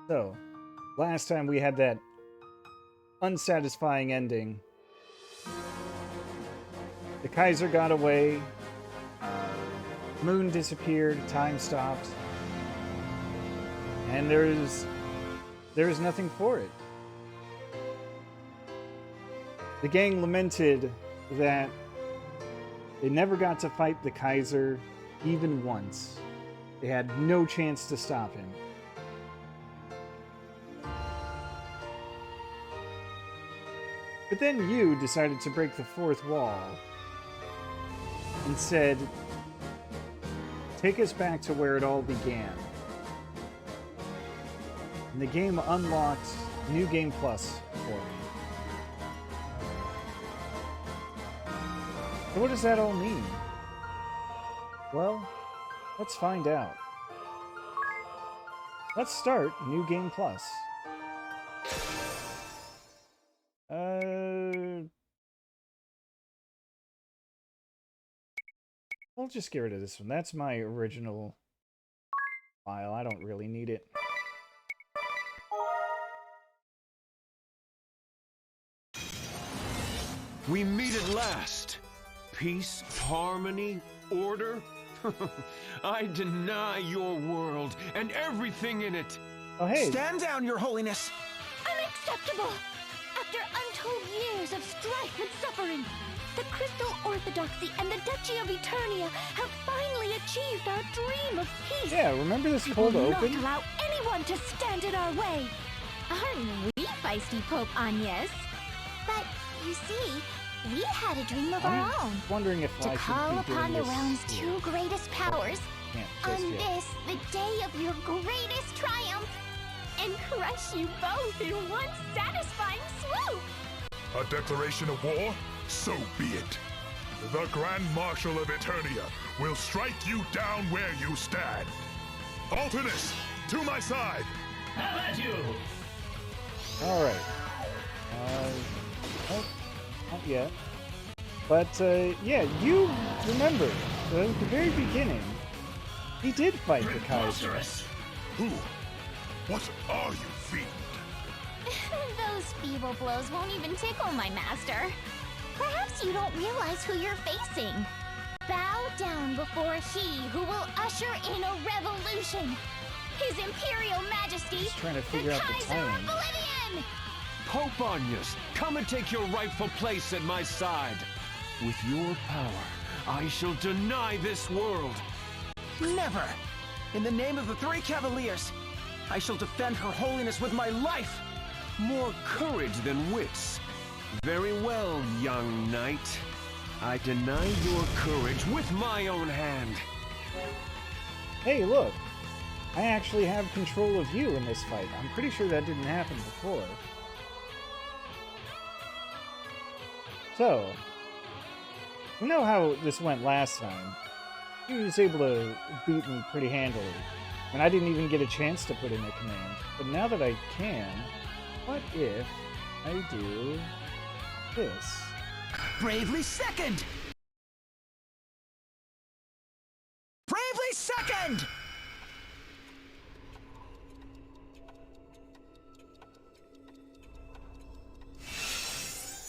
So, last time we had that unsatisfying ending. The Kaiser got away. Moon disappeared. Time stopped. And there is nothing for it. The gang lamented that they never got to fight the Kaiser even once. They had no chance to stop him. But then you decided to break the fourth wall and said, take us back to where it all began. And the game unlocked New Game Plus for me. So what does that all mean? Well, let's find out. Let's start New Game Plus. I'll just get rid of this one. That's my original file. I don't really need it. We meet at last. Peace, harmony, order. I deny your world and everything in it. Oh, hey. Stand down, Your Holiness. Unacceptable! After untold years of strife and suffering, the Crystal Orthodoxy and the Duchy of Eternia have finally achieved our dream of peace. Yeah, remember this cold open? open? Not allow anyone to stand in our way. Aren't we feisty, Pope Agnès? But, you see, we had a dream of our own. Wondering if to I call should be upon doing the this realm's here. two greatest powers on this, the day of your greatest triumph, and crush you both in one satisfying swoop. A declaration of war? So be it. The Grand Marshal of Eternia will strike you down where you stand. Alternis, to my side. How about you? All right. Oh, not yet. But yeah, you remember at the very beginning, he did fight the Kaiser. Preposterous. Who? What are you, fiend? Those feeble blows won't even tickle my master. Perhaps you don't realize who you're facing. Bow down before he who will usher in a revolution. His Imperial Majesty, Just trying to the figure out the Kaiser of timing. Oblivion! Pope Agnès, come and take your rightful place at my side. With your power, I shall deny this world. Never. In the name of the three Cavaliers, I shall defend Her Holiness with my life. More courage than wits. Very well, young knight. I deny your courage with my own hand. Hey, look. I actually have control of you in this fight. I'm pretty sure that didn't happen before. So, you know how this went last time. He was able to beat me pretty handily. And I didn't even get a chance to put in a command. But now that I can, what if I do this? Bravely second! Bravely second!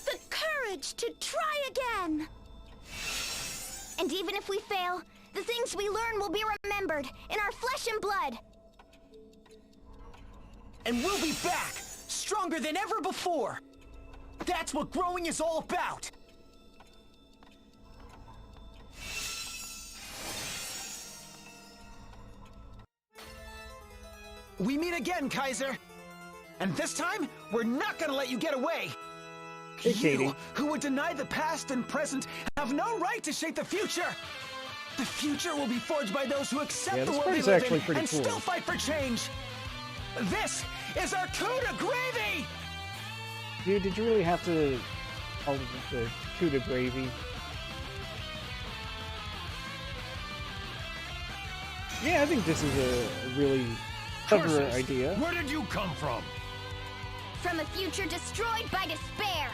The courage to try again! And even if we fail, the things we learn will be remembered in our flesh and blood. And we'll be back, stronger than ever before. That's what growing is all about. We meet again, Kaiser. And this time, we're not gonna let you get away. Hey, Katie. You, who would deny the past and present, have no right to shape the future. The future will be forged by those who accept Yeah, the this world part they is live actually in pretty and cool. still fight for change. This is our coup de gravy! Dude, did you really have to call it the coup de gravy? Yeah, I think this is a really clever Curses! idea. Where did you come from? From a future destroyed by despair.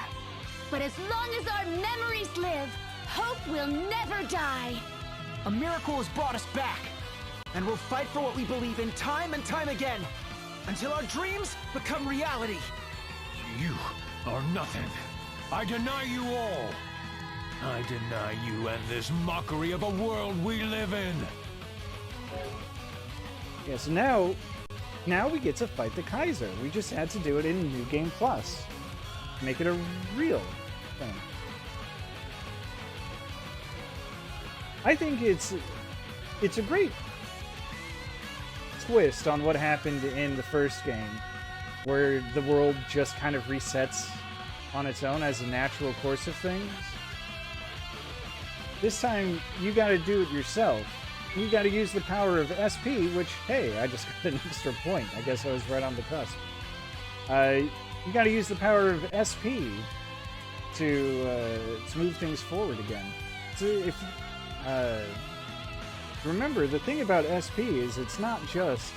But as long as our memories live, hope will never die. A miracle has brought us back, and we'll fight for what we believe in time and time again. until our dreams become reality. You are nothing. I deny you all. I deny you and this mockery of a world we live in. Yeah, so now we get to fight the Kaiser. We just had to do it in New Game Plus. Make it a real thing. I think it's a great twist on what happened in the first game, where the world just kind of resets on its own as a natural course of things. This time, you gotta do it yourself. You gotta use the power of SP, which, hey, I just got an extra point. I guess I was right on the cusp. You gotta use the power of SP to move things forward again. So if remember, the thing about SP is it's not just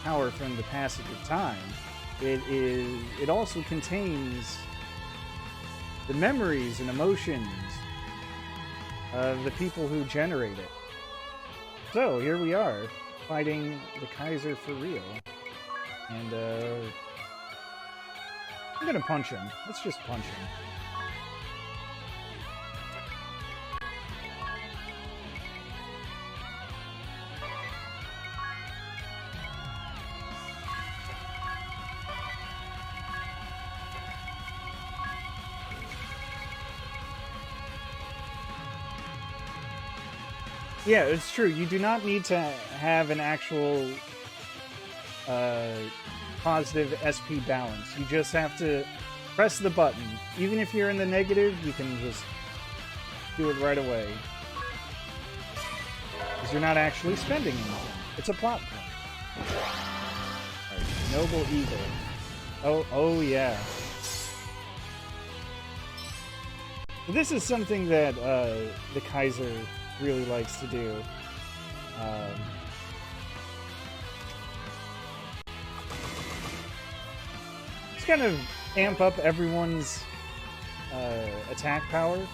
power from the passage of time. It also contains the memories and emotions of the people who generate it. So here we are, fighting the Kaiser for real. And I'm gonna punch him. Let's just punch him. Yeah, it's true. You do not need to have an actual positive SP balance. You just have to press the button. Even if you're in the negative, you can just do it right away. Because you're not actually spending anything. It's a plot point. Right, Noble Eagle. Oh yeah. This is something that the Kaiser really likes to do. Just kind of amp up everyone's attack power.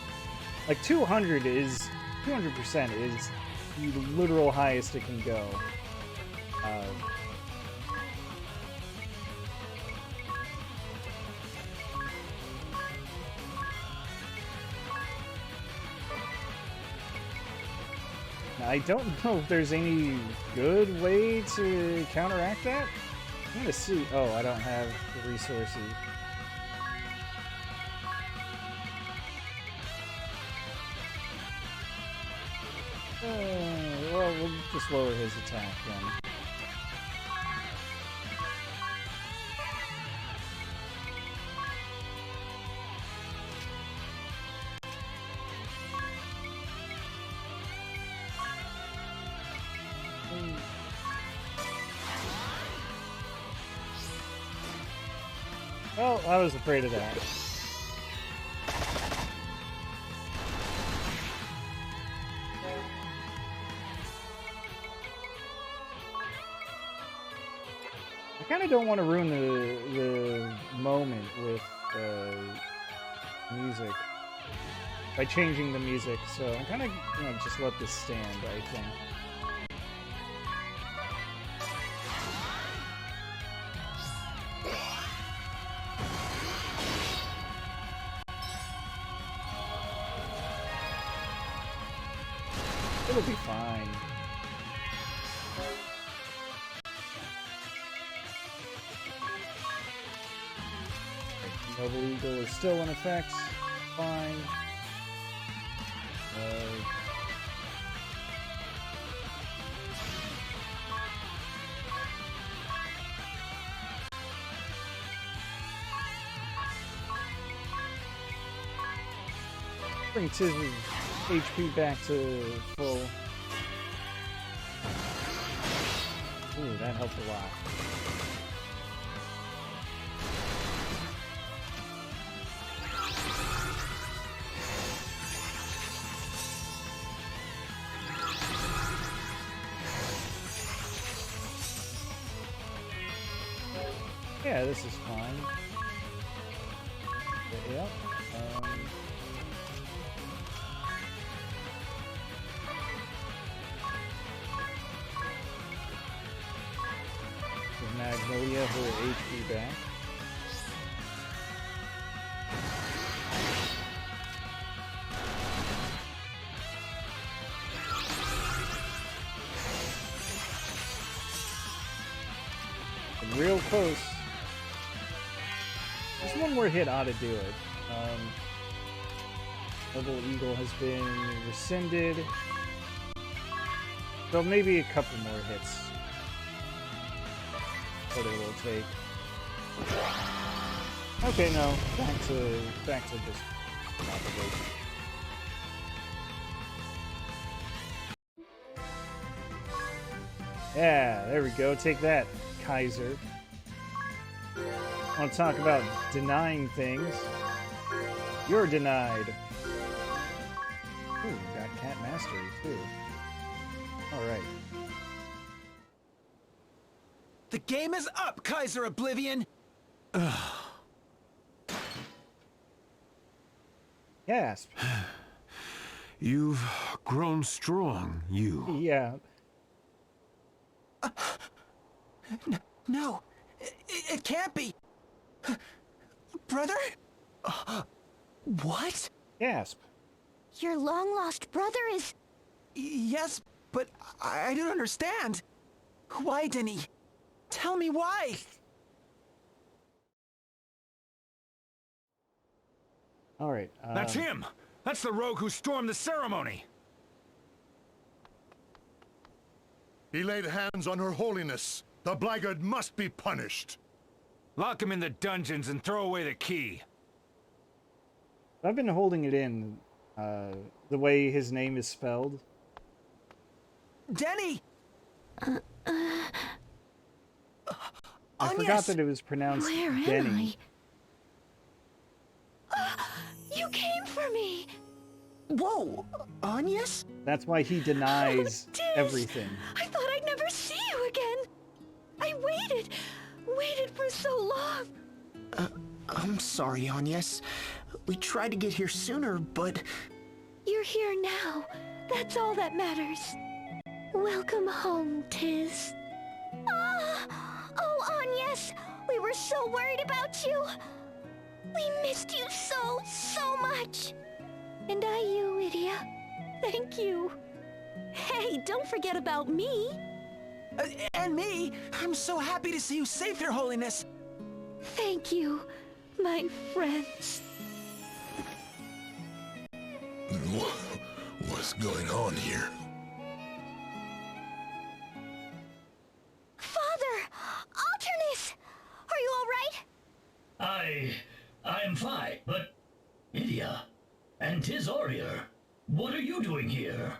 Like 200% is the literal highest it can go. I don't know if there's any good way to counteract that. I'm gonna see. Oh, I don't have the resources. Well, we'll just lower his attack then. Well, I was afraid of that. I kind of don't want to ruin the moment with music by changing the music, so I'm kind of gonna just let this stand, I think. It'll be fine. Noble Eagle is still in effect. Fine. Bring Tiz's HP back to full. Ooh, that helped a lot. Yeah, this is fine. Yep. Magnolia her HP back. Real close. Just one more hit ought to do it. Double Eagle has been rescinded. So maybe a couple more hits. What it will take. Okay, no. Back to just propagation. Yeah, there we go. Take that, Kaiser. I want to talk about denying things. You're denied. Ooh, got Cat Mastery, too. Alright. The game is up, Kaiser Oblivion! Gasp. You've grown strong, you. Yeah. No, it can't be. Brother? What? Gasp. Your long-lost brother is... Yes, but I don't understand. Why, Denny? Tell me why. Alright. That's him! That's the rogue who stormed the ceremony! He laid hands on her holiness. The blackguard must be punished. Lock him in the dungeons and throw away the key. I've been holding it in, the way his name is spelled. Denny! I forgot that it was pronounced Where am Denny. You came for me! Whoa, Agnès? That's why he denies Tiz! everything. I thought I'd never see you again! I waited for so long! I'm sorry, Agnès. We tried to get here sooner, but... You're here now. That's all that matters. Welcome home, Tiz. Oh, Agnès! We were so worried about you! We missed you so much! And you, Edea. Thank you. Hey, don't forget about me. And me! I'm so happy to see you safe, Your Holiness! Thank you, my friends. What's going on here? Father! Alternis! Are you all right? I'm fine, but... Edea and Tiz Warrior, what are you doing here?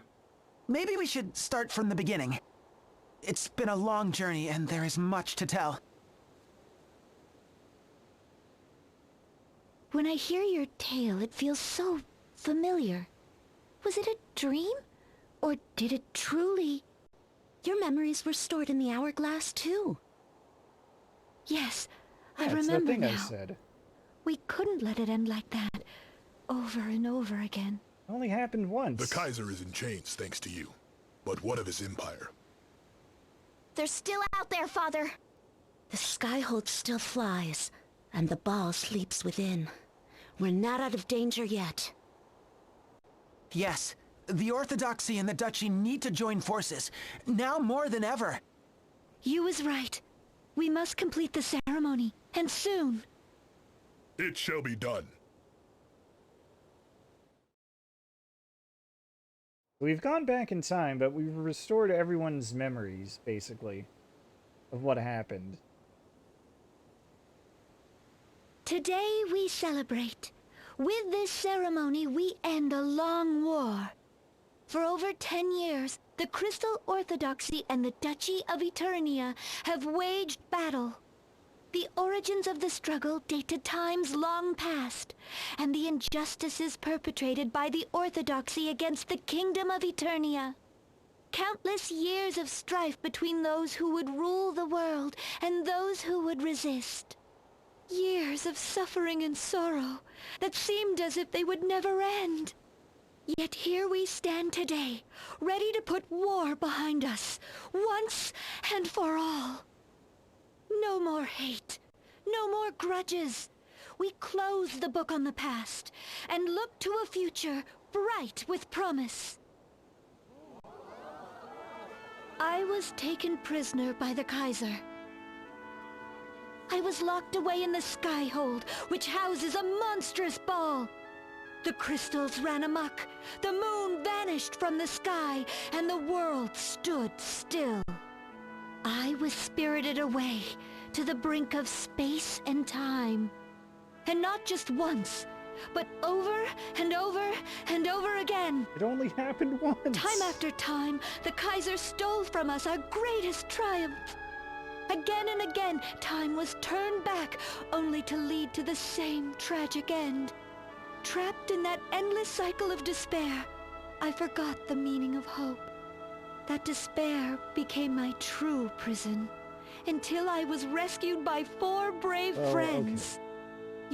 Maybe we should start from the beginning. It's been a long journey, and there is much to tell. When I hear your tale, it feels so familiar. Was it a dream? Or did it truly... Your memories were stored in the hourglass, too. Yes, I That's remember the thing now. I said. We couldn't let it end like that, over and over again. It only happened once. The Kaiser is in chains thanks to you. But what of his empire? They're still out there, Father. The Skyhold still flies, and the ball sleeps within. We're not out of danger yet. Yes, the Orthodoxy and the Duchy need to join forces, now more than ever. You was right. We must complete the ceremony, and soon. It shall be done. We've gone back in time, but we've restored everyone's memories, basically, of what happened. Today we celebrate. With this ceremony, we end a long war. For over 10 years, the Crystal Orthodoxy and the Duchy of Eternia have waged battle. The origins of the struggle date to times long past, and the injustices perpetrated by the Orthodoxy against the Kingdom of Eternia. Countless years of strife between those who would rule the world and those who would resist. Years of suffering and sorrow that seemed as if they would never end. Yet here we stand today, ready to put war behind us, once and for all. No more hate. No more grudges. We close the book on the past and look to a future bright with promise. I was taken prisoner by the Kaiser. I was locked away in the Skyhold, which houses a monstrous ball. The crystals ran amok, the moon vanished from the sky, and the world stood still. I was spirited away to the brink of space and time. And not just once, but over and over and over again. It only happened once. Time after time, the Kaiser stole from us our greatest triumph. Again and again, time was turned back, only to lead to the same tragic end. Trapped in that endless cycle of despair, I forgot the meaning of hope. That despair became my true prison, until I was rescued by 4 brave friends. Okay.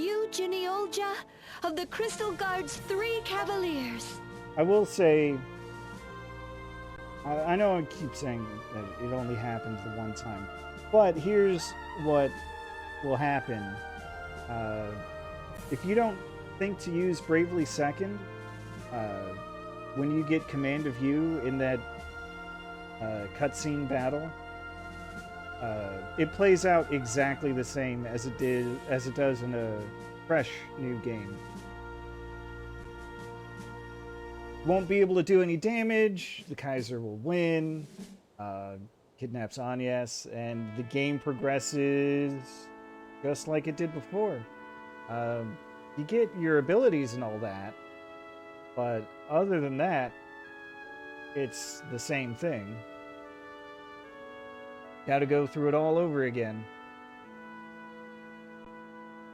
You, Geneolja, of the Crystal Guard's 3 Cavaliers. I will say, I know I keep saying that it only happened the one time, but here's what will happen. If you don't think to use Bravely Second, when you get command of you in that cutscene battle, it plays out exactly the same as it does in a fresh new game. Won't be able to do any damage. The Kaiser will win. Kidnaps Agnès, and the game progresses just like it did before. You get your abilities and all that, but other than that, it's the same thing. Gotta go through it all over again.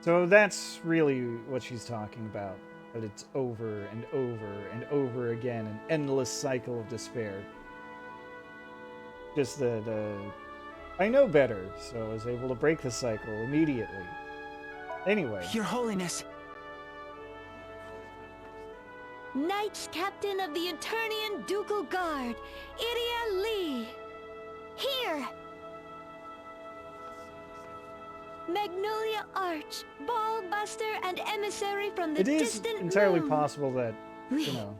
So that's really what she's talking about. That it's over and over and over again, an endless cycle of despair. Just that I know better, so I was able to break the cycle immediately. Anyway. Your Holiness. Knights Captain of the Eternian Ducal Guard, Edea Lee. Here. Magnolia Arch, Ball Buster, and Emissary from the distant moon. It is entirely possible that, you know,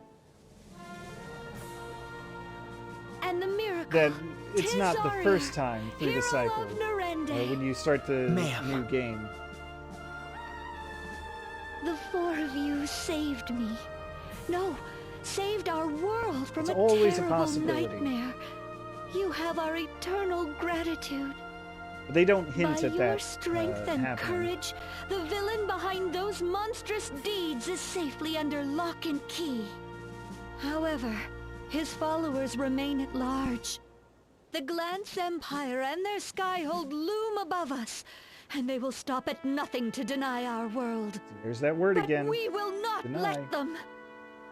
and the miracle. that it's not the first time through the cycle when you start the new game. The 4 of you saved me. No, saved our world from It's a always a terrible possibility. nightmare. You have our eternal gratitude. But they don't hint By at your that strength and happening. courage, the villain behind those monstrous deeds is safely under lock and key. However, his followers remain at large. The Glance Empire and their Skyhold loom above us, and they will stop at nothing to deny our world. There's that word But again. we will not Deny. let them.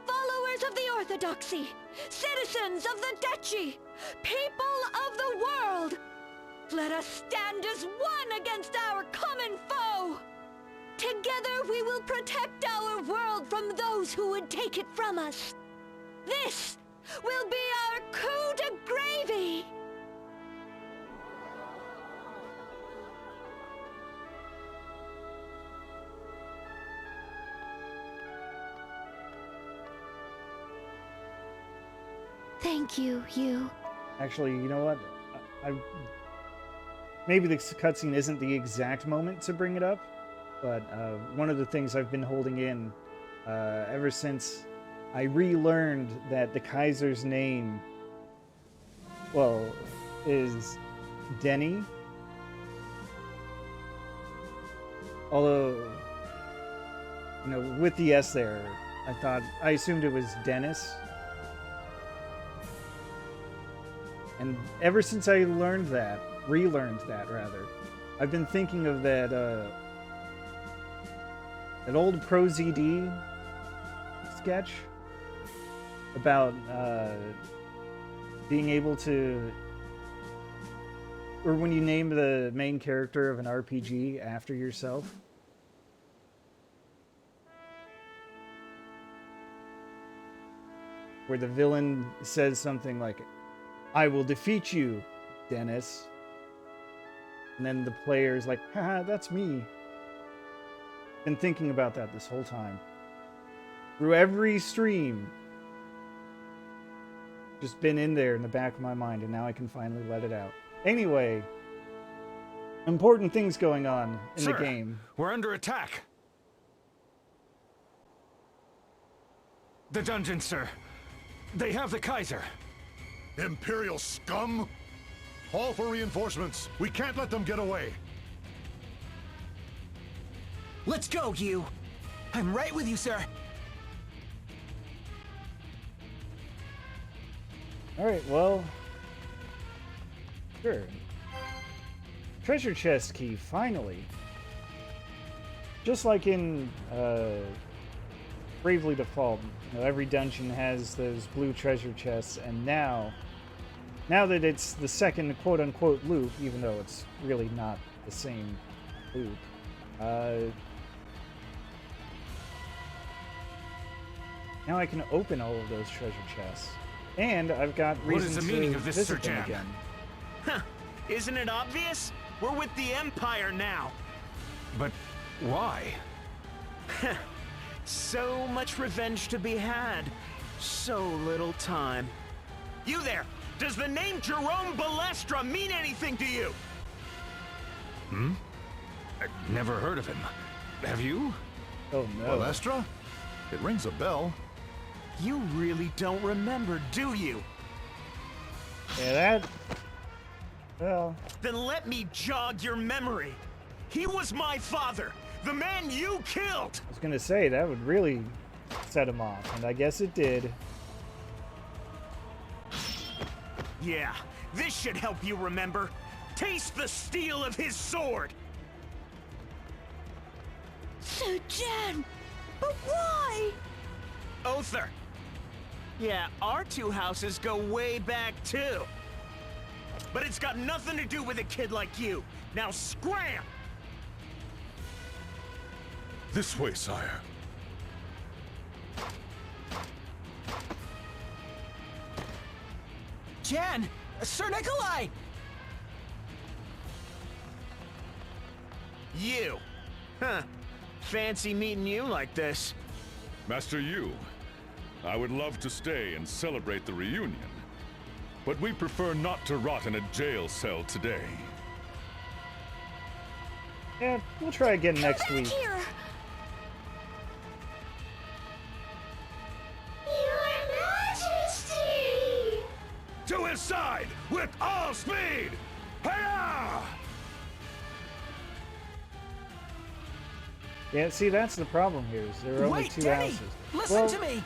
Followers of the Orthodoxy, citizens of the Duchy, people of the world, let us stand as one against our common foe. Together we will protect our world from those who would take it from us. This will be our coup de gravy. Thank you, you. Actually, you know what? Maybe the cutscene isn't the exact moment to bring it up, but one of the things I've been holding in ever since I relearned that the Kaiser's name, well, is Denny. Although, you know, with the S there, I assumed it was Dennis. And ever since I relearned that, I've been thinking of that old Pro ZD sketch about being able to, or when you name the main character of an RPG after yourself. Where the villain says something like, "I will defeat you, Dennis." And then the player's like, haha, that's me. Been thinking about that this whole time. Through every stream. Just been in there in the back of my mind, and now I can finally let it out. Anyway, important things going on in the game. We're under attack. The dungeon, sir. They have the Kaiser. Imperial scum! Call for reinforcements. We can't let them get away. Let's go, you. I'm right with you, sir. Alright, well... Sure. Treasure chest key, finally. Just like in Bravely Default, you know, every dungeon has those blue treasure chests, and now that it's the second quote-unquote loop, even though it's really not the same loop, now I can open all of those treasure chests. And I've got reason What is the to meaning of this, Sir visit them Jam? again. Huh. Isn't it obvious? We're with the Empire now. But why? So much revenge to be had. So little time. You there! Does the name Jerome Balestra mean anything to you? I've never heard of him. Have you? Oh no. Balestra? It rings a bell. You really don't remember, do you? Yeah, that... Well... Then let me jog your memory. He was my father, the man you killed! I was gonna say, that would really set him off, and I guess it did. Yeah, this should help you remember. Taste the steel of his sword! Sir Jan! But why? Other. Yeah, our two houses go way back too. But it's got nothing to do with a kid like you. Now scram! This way, sire. Jan! Sir Nikolai! You. Huh. Fancy meeting you like this. Master Yu, I would love to stay and celebrate the reunion, but we prefer not to rot in a jail cell today. Yeah, we'll try again next Back week. here! Your Majesty! To his side with all speed! Hiya! Yeah, see, that's the problem here, is there are only Wait, two Danny! houses. Listen Well, to me!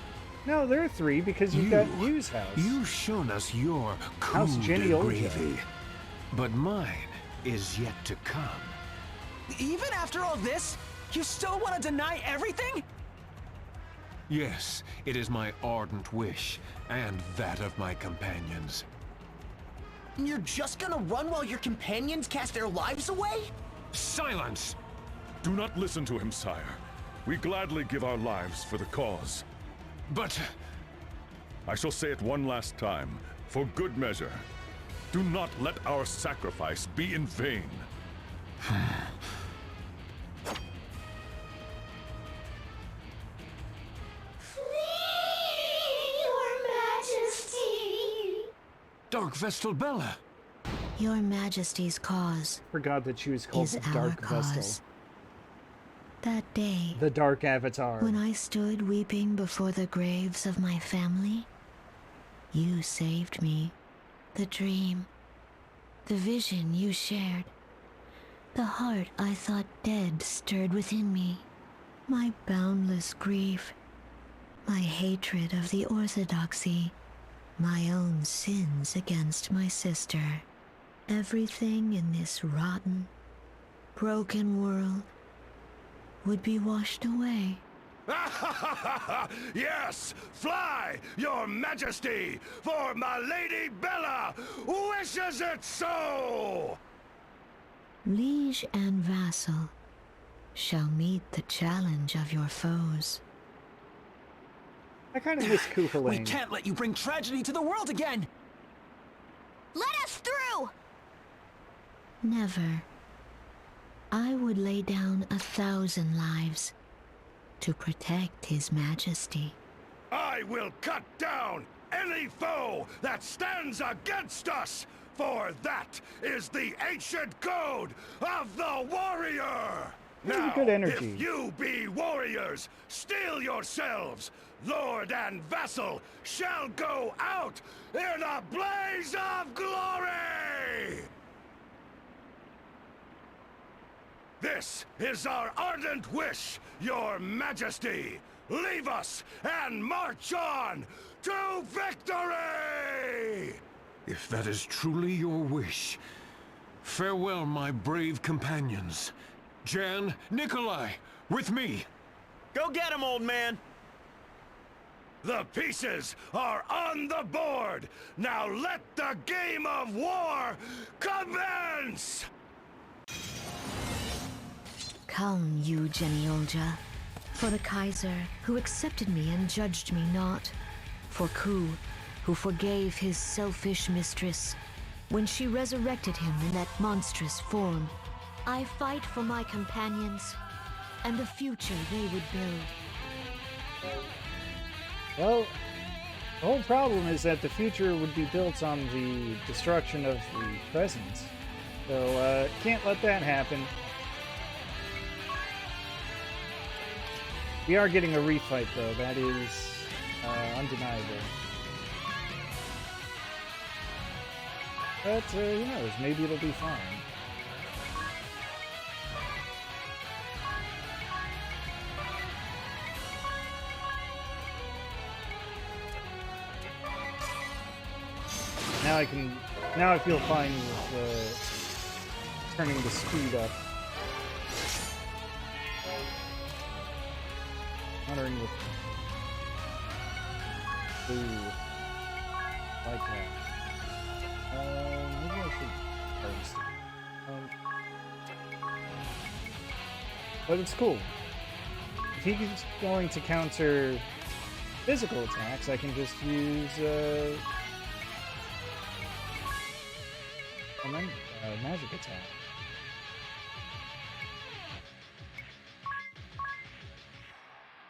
No, there are three, because you've got Yu's house. You've shown us your House coup Jenny de Olja. gravy. But mine is yet to come. Even after all this, you still want to deny everything? Yes, it is my ardent wish, and that of my companions. You're just gonna run while your companions cast their lives away? Silence! Do not listen to him, sire. We gladly give our lives for the cause. But... I shall say it one last time, for good measure. Do not let our sacrifice be in vain. Your Majesty! Dark Vestal Bella! Your Majesty's cause Forgot that she was called is the our Dark cause. Vestal. That day, The Dark Avatar. when I stood weeping before the graves of my family, you saved me. The dream, the vision you shared, the heart I thought dead stirred within me. My boundless grief, my hatred of the Orthodoxy, my own sins against my sister. Everything in this rotten, broken world would be washed away. Yes! Fly, your majesty! For my Lady Bella wishes it so! Liege and vassal shall meet the challenge of your foes. I kind of miss We Koopalane. can't let you bring tragedy to the world again! Let us through! Never, I would lay down 1,000 lives to protect His Majesty. I will cut down any foe that stands against us, for that is the ancient code of the warrior! Now, good energy. if you be warriors, steel yourselves! Lord and vassal shall go out in a blaze of glory! This is our ardent wish, Your Majesty! Leave us and march on to victory! If that is truly your wish, farewell, my brave companions. Jan, Nikolai, with me! Go get him, old man! The pieces are on the board! Now let the game of war commence! Come, you Geniolja, for the Kaiser, who accepted me and judged me not, for Ku, who forgave his selfish mistress when she resurrected him in that monstrous form. I fight for my companions and the future they would build. Well, the whole problem is that the future would be built on the destruction of the present. So, can't let that happen. We are getting a refight, though. That is undeniable. But, who knows? Maybe it'll be fine. Now I feel fine with turning the speed up. Countering with blue. Like that. Maybe I should harvest it. But it's cool. If he's going to counter physical attacks, I can just use magic attack.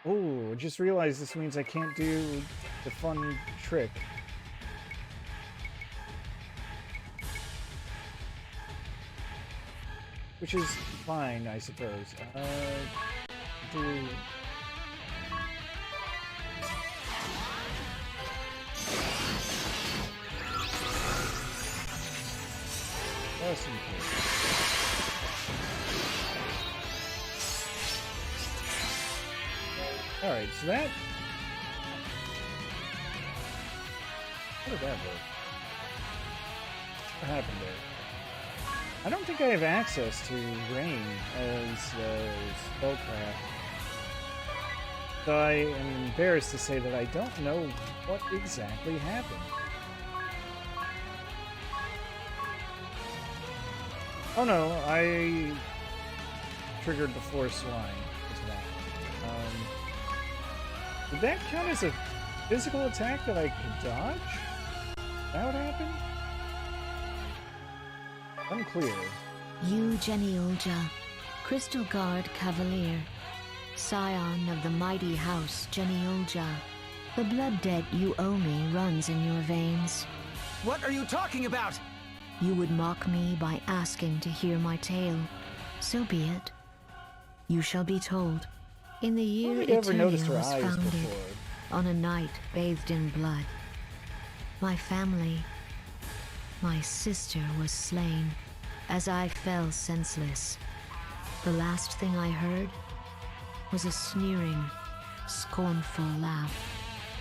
Oh, I just realized this means I can't do the fun trick. Which is fine, I suppose. Do... Just in case. Alright, so that... How did that work? What happened there? I don't think I have access to rain as spellcraft. So I am embarrassed to say that I don't know what exactly happened. Oh no, I triggered the force line. Did that count as a physical attack that I could dodge? Is that what happened? Unclear. You, Geniolja, Crystal Guard Cavalier, scion of the mighty house Geniolja. The blood debt you owe me runs in your veins. What are you talking about? You would mock me by asking to hear my tale. So be it. You shall be told. In the year Eternia was founded, on a night bathed in blood, my family, my sister was slain as I fell senseless. The last thing I heard was a sneering, scornful laugh.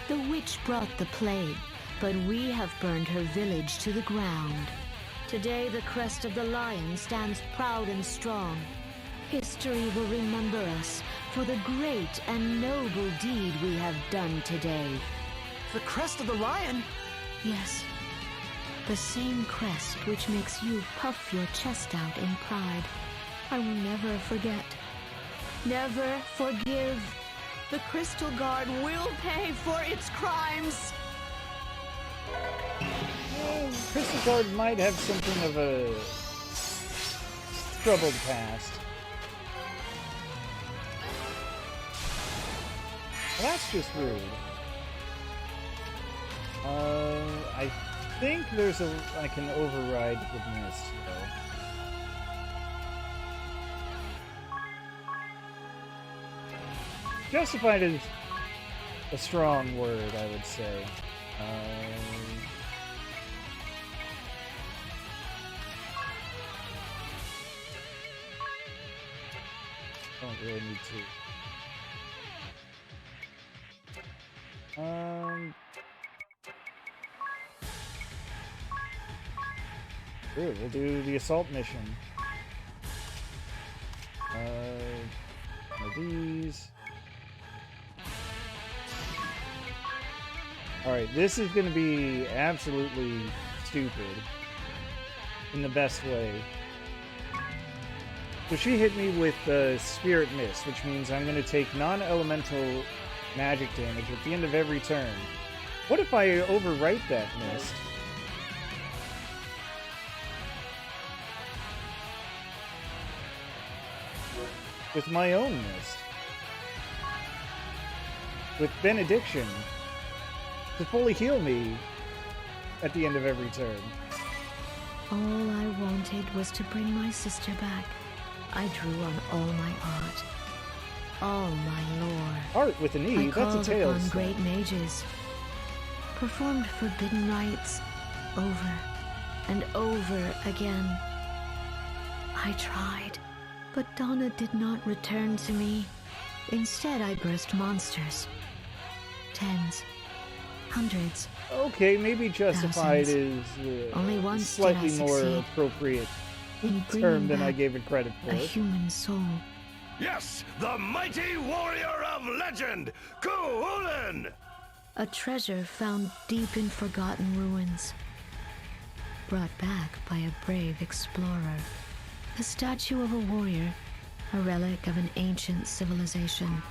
The witch brought the plague, but we have burned her village to the ground. Today the crest of the lion stands proud and strong. History will remember us for the great and noble deed we have done today. The crest of the lion? Yes. The same crest which makes you puff your chest out in pride. I will never forget. Never forgive. The Crystal Guard will pay for its crimes. Well, Crystal Guard might have something of a troubled past. Well, that's just rude. I think there's I can override with mist, though. Justified is a strong word, I would say. Don't really need to. Good, we'll do the assault mission. One of these. Alright, this is going to be absolutely stupid. In the best way. So she hit me with Spirit Mist, which means I'm going to take non-elemental magic damage at the end of every turn. What if I overwrite that mist? With my own mist. With Benediction. To fully heal me at the end of every turn. All I wanted was to bring my sister back. I drew on all my art. All my lore. Art with an E, I that's called a Tails. upon great mages. Performed forbidden rites over and over again. I tried, but Donna did not return to me. Instead, I birthed monsters. Tens. Hundreds. Okay, maybe justified Thousands. is Only once slightly did I more succeed appropriate in term bringing than I back gave it credit for. a human soul. Yes, the mighty warrior of legend, Kuulin! A treasure found deep in forgotten ruins. Brought back by a brave explorer. A statue of a warrior, a relic of an ancient civilization.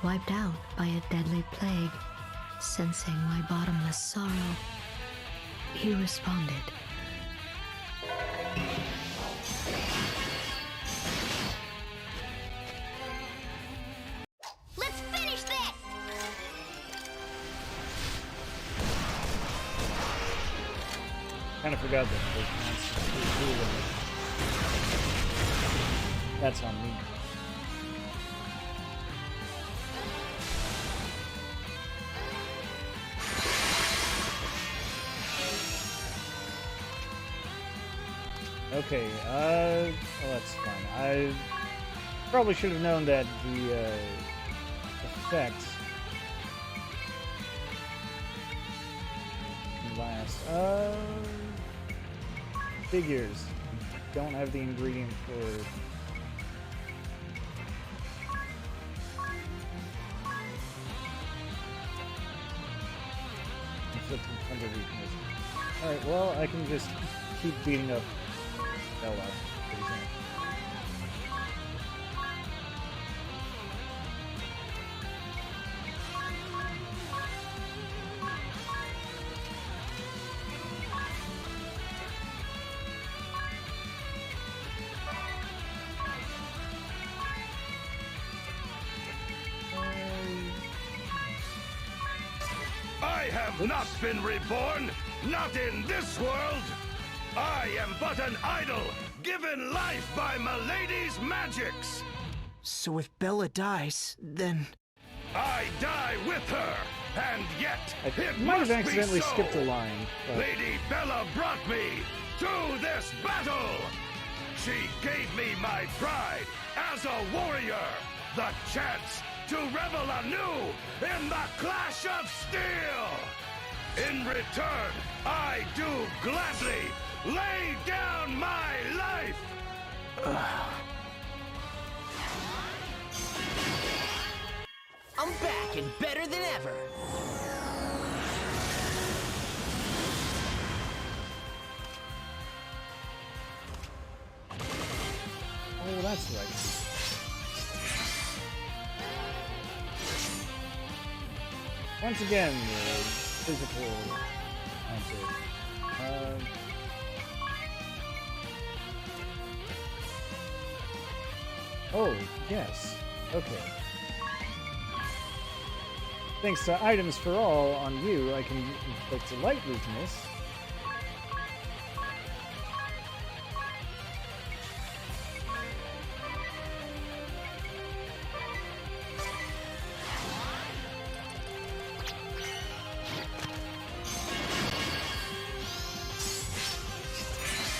Wiped out by a deadly plague, sensing my bottomless sorrow. He responded. Let's finish this! Kind of forgot that there's monsters too, that's on me. Okay, well, that's fine. I probably should have known that the effect can last. Figures. Don't have the ingredient for. Inflicting thunder weakness. Alright, well, I can just keep beating up Bella, for example. I have not been reborn, not in this world. I am but an idol, given life by Milady's magics. So if Bella dies, then... I die with her, and yet it might have must accidentally be so. skipped a line. But... Lady Bella brought me to this battle. She gave me my pride as a warrior, the chance to revel anew in the clash of steel. In return, I do gladly lay down my life. I'm back and better than ever. Oh, that's right. Once again, the physical answer. Oh, yes. Okay. Thanks to items for all on you, I can inflict a light weakness.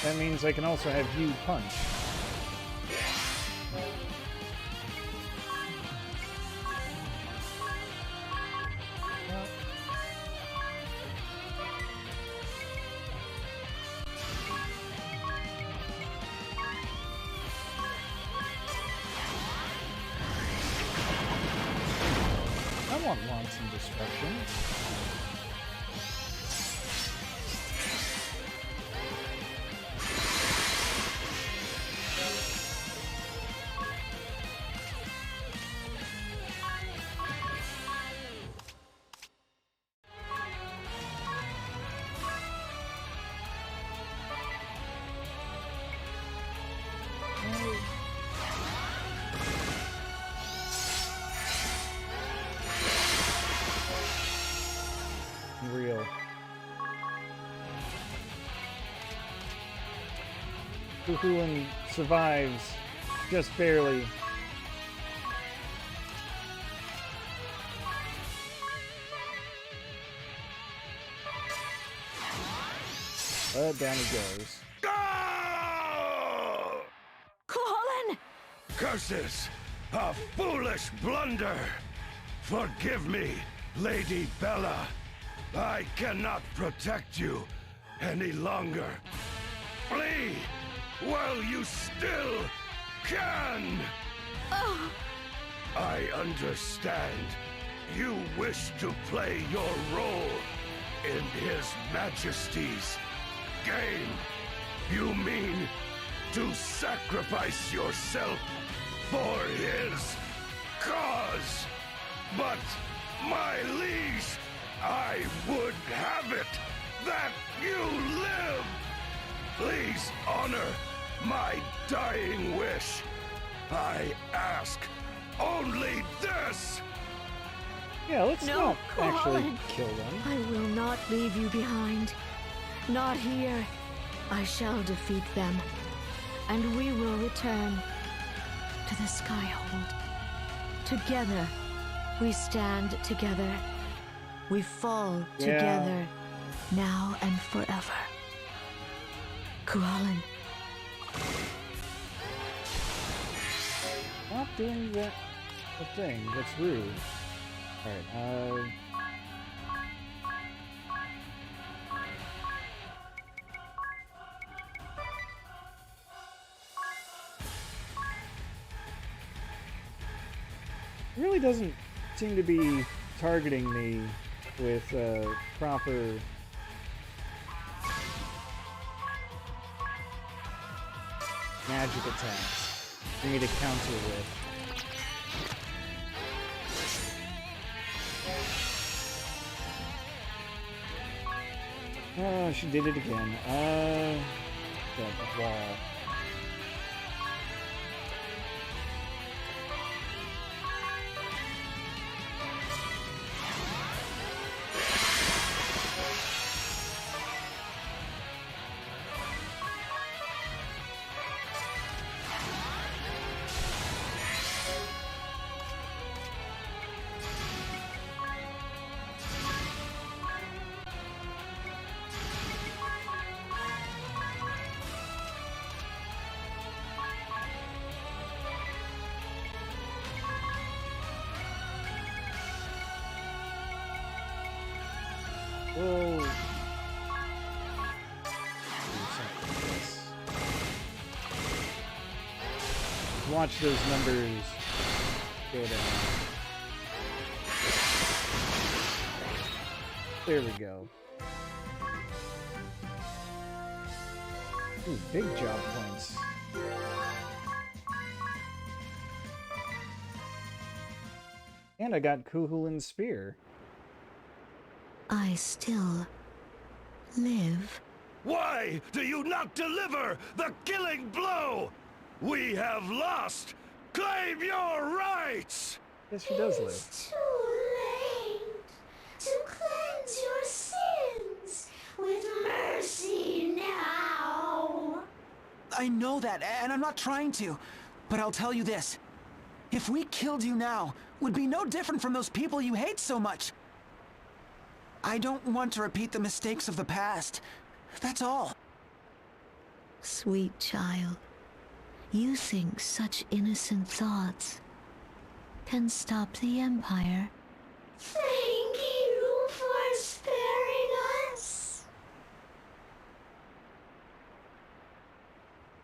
That means I can also have you punch. I want wanton destruction. Real. Kukulin survives just barely. But down he goes. Go! Colin! Curses! A foolish blunder! Forgive me, Lady Bella. I cannot protect you any longer. Flee while you still can! Oh, I understand. You wish to play your role in His Majesty's game. You mean to sacrifice yourself for his cause. But, my liege, I would have it that you live. Please honor my dying wish. I ask only this. Yeah, let's No, not actually Colin. kill them. I will not leave you behind. Not here. I shall defeat them. And we will return to the Skyhold. Together, we stand together. We fall together, now and forever. Kualin. Stop doing that thing. That's rude. Alright, really doesn't seem to be targeting me with proper magic attacks for me to counter with. Oh, she did it again. That wall. Whoa. Watch those numbers go down. There we go. Ooh, big job points. And I got Kuhulin's spear. I still live. Why do you not deliver the killing blow? We have lost. Claim your rights. Yes, she does live. It's too late. to cleanse your sins with mercy now. I know that, and I'm not trying to. But I'll tell you this. If we killed you now, would be no different from those people you hate so much. I don't want to repeat the mistakes of the past. That's all. Sweet child, you think such innocent thoughts can stop the Empire. Thank you for sparing us.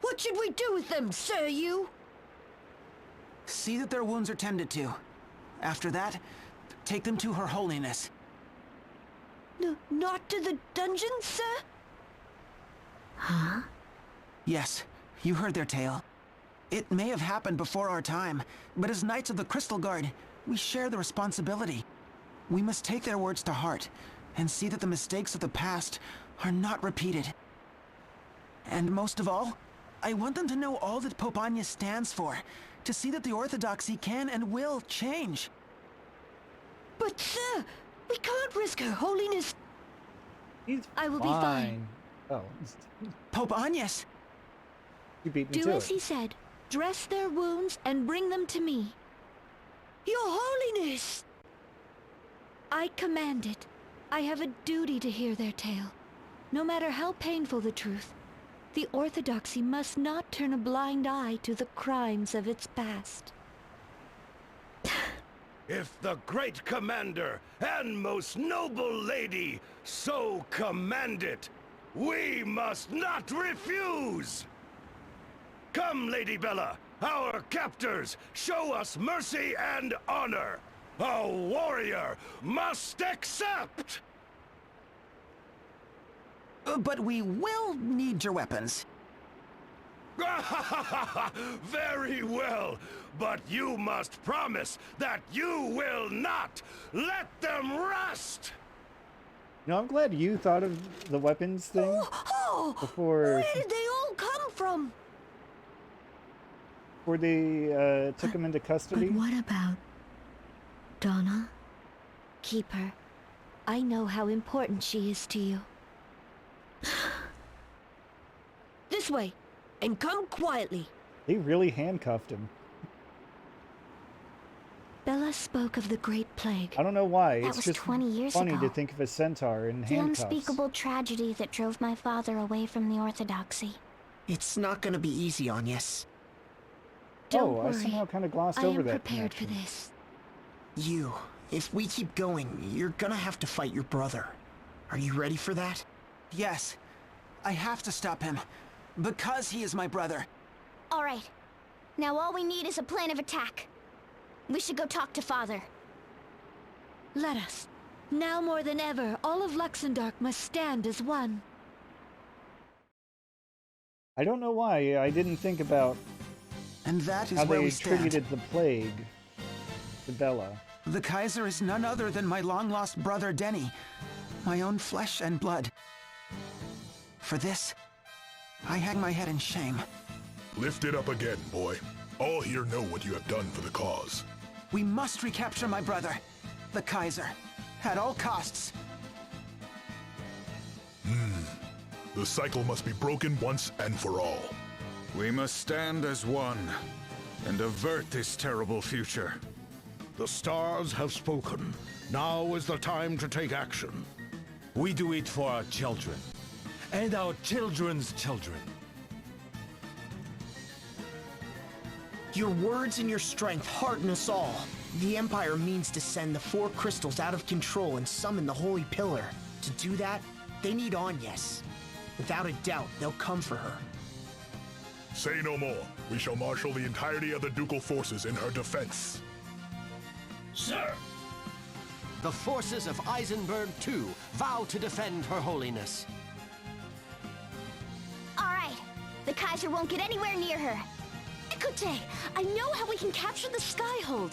What should we do with them, sir, you? See that their wounds are tended to. After that, take them to Her Holiness. Not to the dungeon, sir? Huh? Yes, you heard their tale. It may have happened before our time, but as Knights of the Crystal Guard, we share the responsibility. We must take their words to heart, and see that the mistakes of the past are not repeated. And most of all, I want them to know all that Pope Agnès stands for, to see that the Orthodoxy can and will change. But, sir, we can't risk Her Holiness. I will be fine. Oh, Pope Agnès! you beat me Do to as it. he said. Dress their wounds and bring them to me. Your Holiness! I command it. I have a duty to hear their tale. No matter how painful the truth, the Orthodoxy must not turn a blind eye to the crimes of its past. If the great commander and most noble lady so command it, we must not refuse! Come, Lady Bella, our captors, show us mercy and honor! A warrior must accept! But we will need your weapons. Very well, but you must promise that you will not let them rust! No, I'm glad you thought of the weapons thing before Where did they all come from? they took him into custody. But what about Donna? Keep her. I know how important she is to you. This way, and come quietly. They really handcuffed him. Bella spoke of the Great Plague. I don't know why. That It's was just 20 years funny ago. to think of a centaur in The handcuffs. unspeakable tragedy that drove my father away from the Orthodoxy. It's not gonna be easy, Agnès. Don't Oh, I worry. somehow kind of glossed I over am that prepared for connection. this. If we keep going, you're gonna have to fight your brother. Are you ready for that? Yes, I have to stop him. Because he is my brother. All right. Now all we need is a plan of attack. We should go talk to Father. Let us. Now more than ever, all of Luxembourg must stand as one. I don't know why. I didn't think about And that is how where they we stand. attributed the plague to Bella. The Kaiser is none other than my long-lost brother Denny, my own flesh and blood. For this, I hang my head in shame. Lift it up again, boy. All here know what you have done for the cause. We must recapture my brother, the Kaiser, at all costs. The cycle must be broken once and for all. We must stand as one and avert this terrible future. The stars have spoken. Now is the time to take action. We do it for our children, and our children's children. Your words and your strength hearten us all. The Empire means to send the four crystals out of control and summon the Holy Pillar. To do that, they need Agnès. Without a doubt, they'll come for her. Say no more. We shall marshal the entirety of the ducal forces in her defense. Sir! The forces of Eisenberg II vow to defend Her Holiness. All right. The Kaiser won't get anywhere near her. Écoutez, I know how we can capture the Skyhold.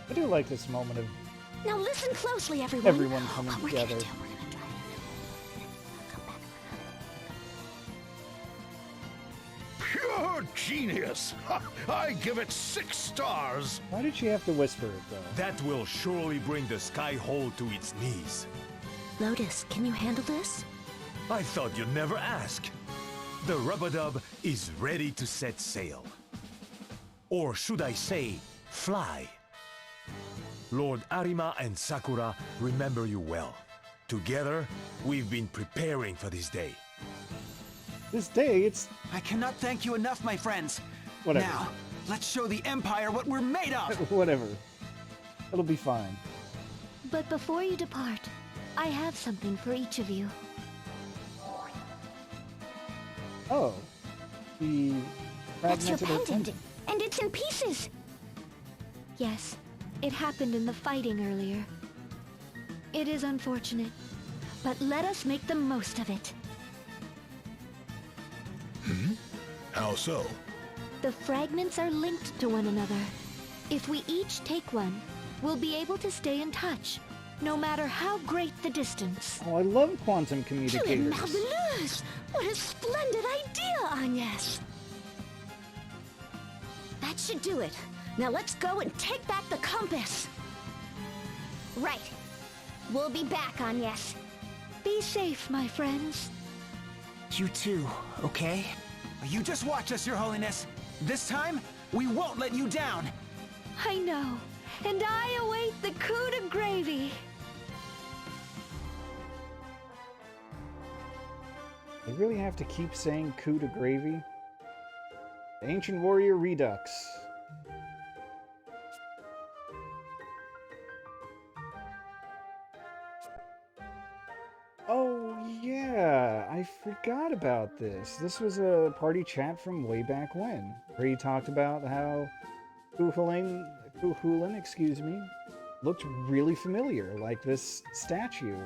I do like this moment of Now listen closely, everyone. everyone coming What we're together. gonna do, we're gonna try to come back. Pure pure genius! I give it 6 stars! Why did she have to whisper it, though? That will surely bring the Sky Hole to its knees. Lotus, can you handle this? I thought you'd never ask. The Rub-a-Dub is ready to set sail. Or should I say, fly. Lord Arima and Sakura remember you well. Together, we've been preparing for this day. This day, it's... I cannot thank you enough, my friends. Whatever. Now, let's show the Empire what we're made of! Whatever. It'll be fine. But before you depart, I have something for each of you. Oh. The That's your fragmented pendant, attendant. and it's in pieces. Yes, it happened in the fighting earlier. It is unfortunate, but let us make the most of it. How so? The fragments are linked to one another. If we each take one, we'll be able to stay in touch, no matter how great the distance. Oh, I love quantum Quelle communicators. marveleuse! What a splendid idea, Agnès! That should do it. Now let's go and take back the compass. Right. We'll be back, Agnès. Be safe, my friends. You too, okay? You just watch us, Your Holiness. This time, we won't let you down. I know, and I await the coup de gravy. They really have to keep saying coup de gravy? The Ancient Warrior Redux. Oh, yeah, I forgot about this. This was a party chat from way back when, where he talked about how Cuchulainn, excuse me, looked really familiar, like this statue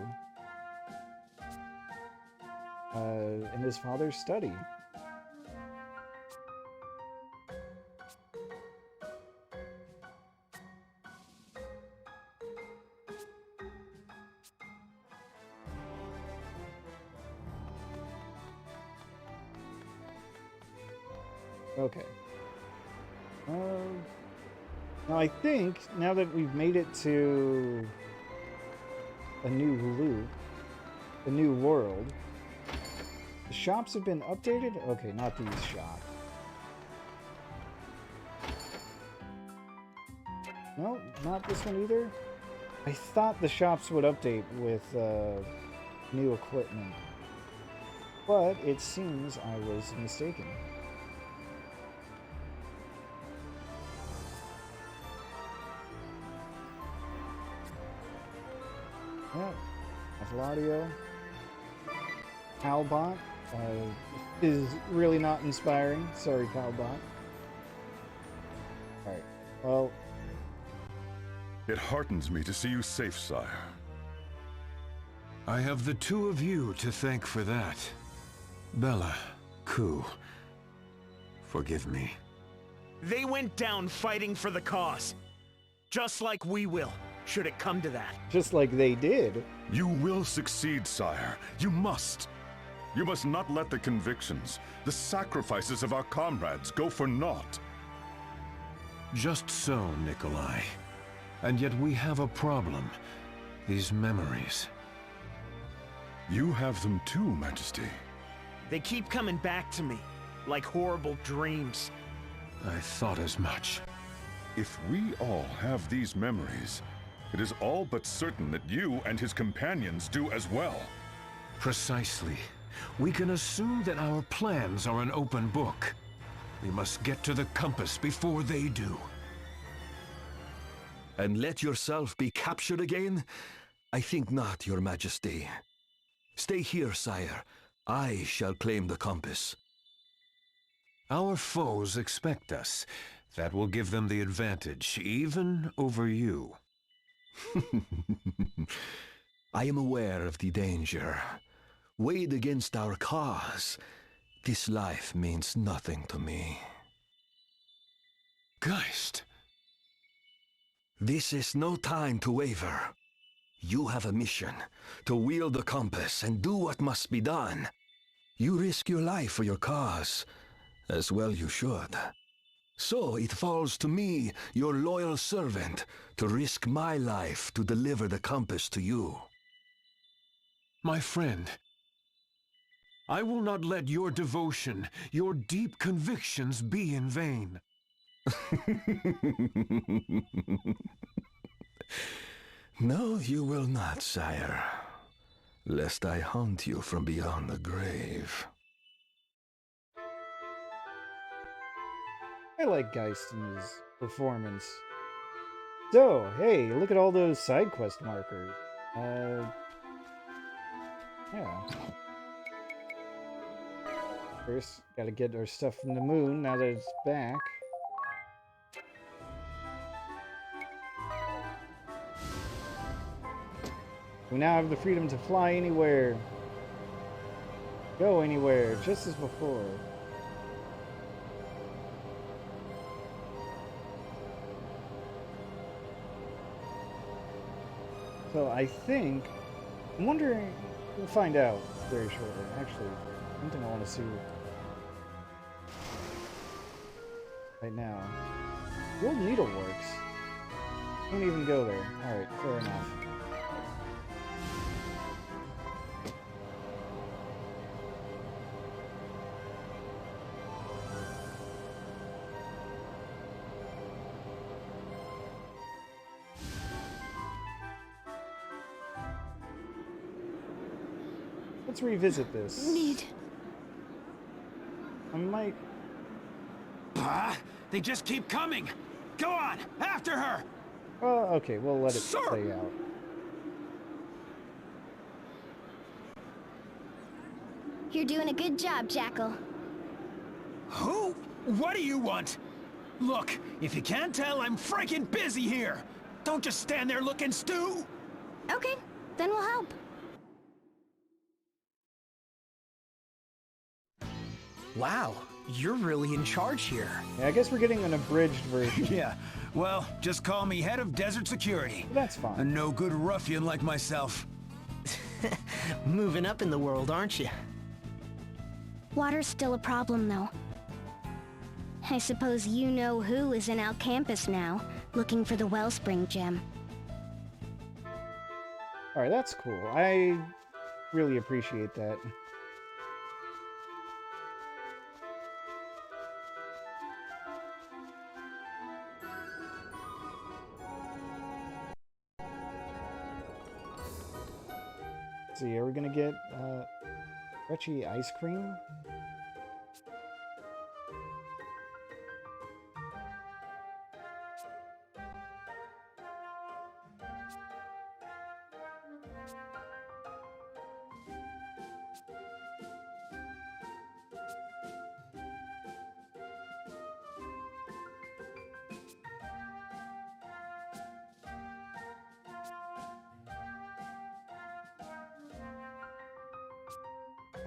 in his father's study. Okay. Now I think, now that we've made it to a new loop, a new world, the shops have been updated? Okay, not these shops. No, not this one either. I thought the shops would update with new equipment, but it seems I was mistaken. Yeah, Claudio, Palbot is really not inspiring. Sorry, Palbot. Alright, well... It heartens me to see you safe, sire. I have the two of you to thank for that. Bella, Ku, forgive me. They went down fighting for the cause. Just like we will, should it come to that. Just like they did. You will succeed, sire. You must. You must not let the convictions, the sacrifices of our comrades go for naught. Just so, Nikolai. And yet we have a problem. These memories. You have them too, Majesty. They keep coming back to me, like horrible dreams. I thought as much. If we all have these memories, it is all but certain that you and his companions do as well. Precisely. We can assume that our plans are an open book. We must get to the compass before they do. And let yourself be captured again? I think not, Your Majesty. Stay here, sire. I shall claim the compass. Our foes expect us. That will give them the advantage, even over you. I am aware of the danger. Weighed against our cause, this life means nothing to me. Geist! This is no time to waver. You have a mission, to wield the compass and do what must be done. You risk your life for your cause, As well you should. So it falls to me, your loyal servant, to risk my life to deliver the compass to you. My friend, I will not let your devotion, your deep convictions be in vain. No, you will not, sire. Lest I haunt you from beyond the grave. I like Geistin's performance. So, hey, look at all those side quest markers. Yeah. First, gotta get our stuff from the moon now that it's back. We now have the freedom to fly anywhere. Go anywhere, just as before. So I think, I'm wondering, we'll find out very shortly. Actually, something I want to see right now. The old needleworks. Can't even go there. Alright, fair enough. Let's revisit this. I might... They just keep coming! Go on! After her! Oh, okay, we'll let it play out. You're doing a good job, Jackal. Who? What do you want? Look, if you can't tell, I'm freaking busy here! Don't just stand there looking stew! Okay, then we'll help. Wow, you're really in charge here. Yeah, I guess we're getting an abridged version. Yeah, well, just call me head of desert security. That's fine. A no-good ruffian like myself. Moving up in the world, aren't you? Water's still a problem, though. I suppose you know who is in Alcampus now, looking for the Wellspring Gem. Alright, that's cool. I really appreciate that. Let's see, are we gonna get stretchy ice cream?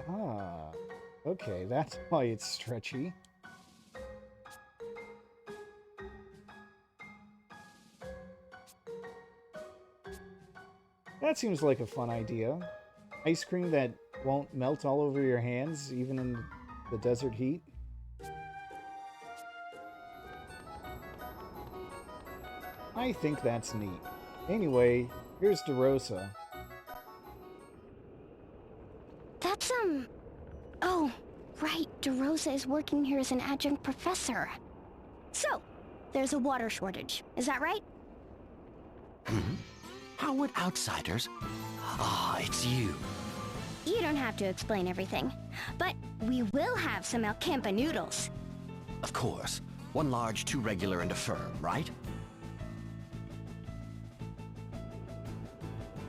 Ah, okay, that's why it's stretchy. That seems like a fun idea. Ice cream that won't melt all over your hands, even in the desert heat. I think that's neat. Anyway, here's DeRosa. That's, Oh, right, DeRosa is working here as an adjunct professor. So, there's a water shortage, is that right? How would outsiders... Ah, it's you. You don't have to explain everything, but we will have some Alcampa noodles. Of course. One large, two regular, and a firm, right?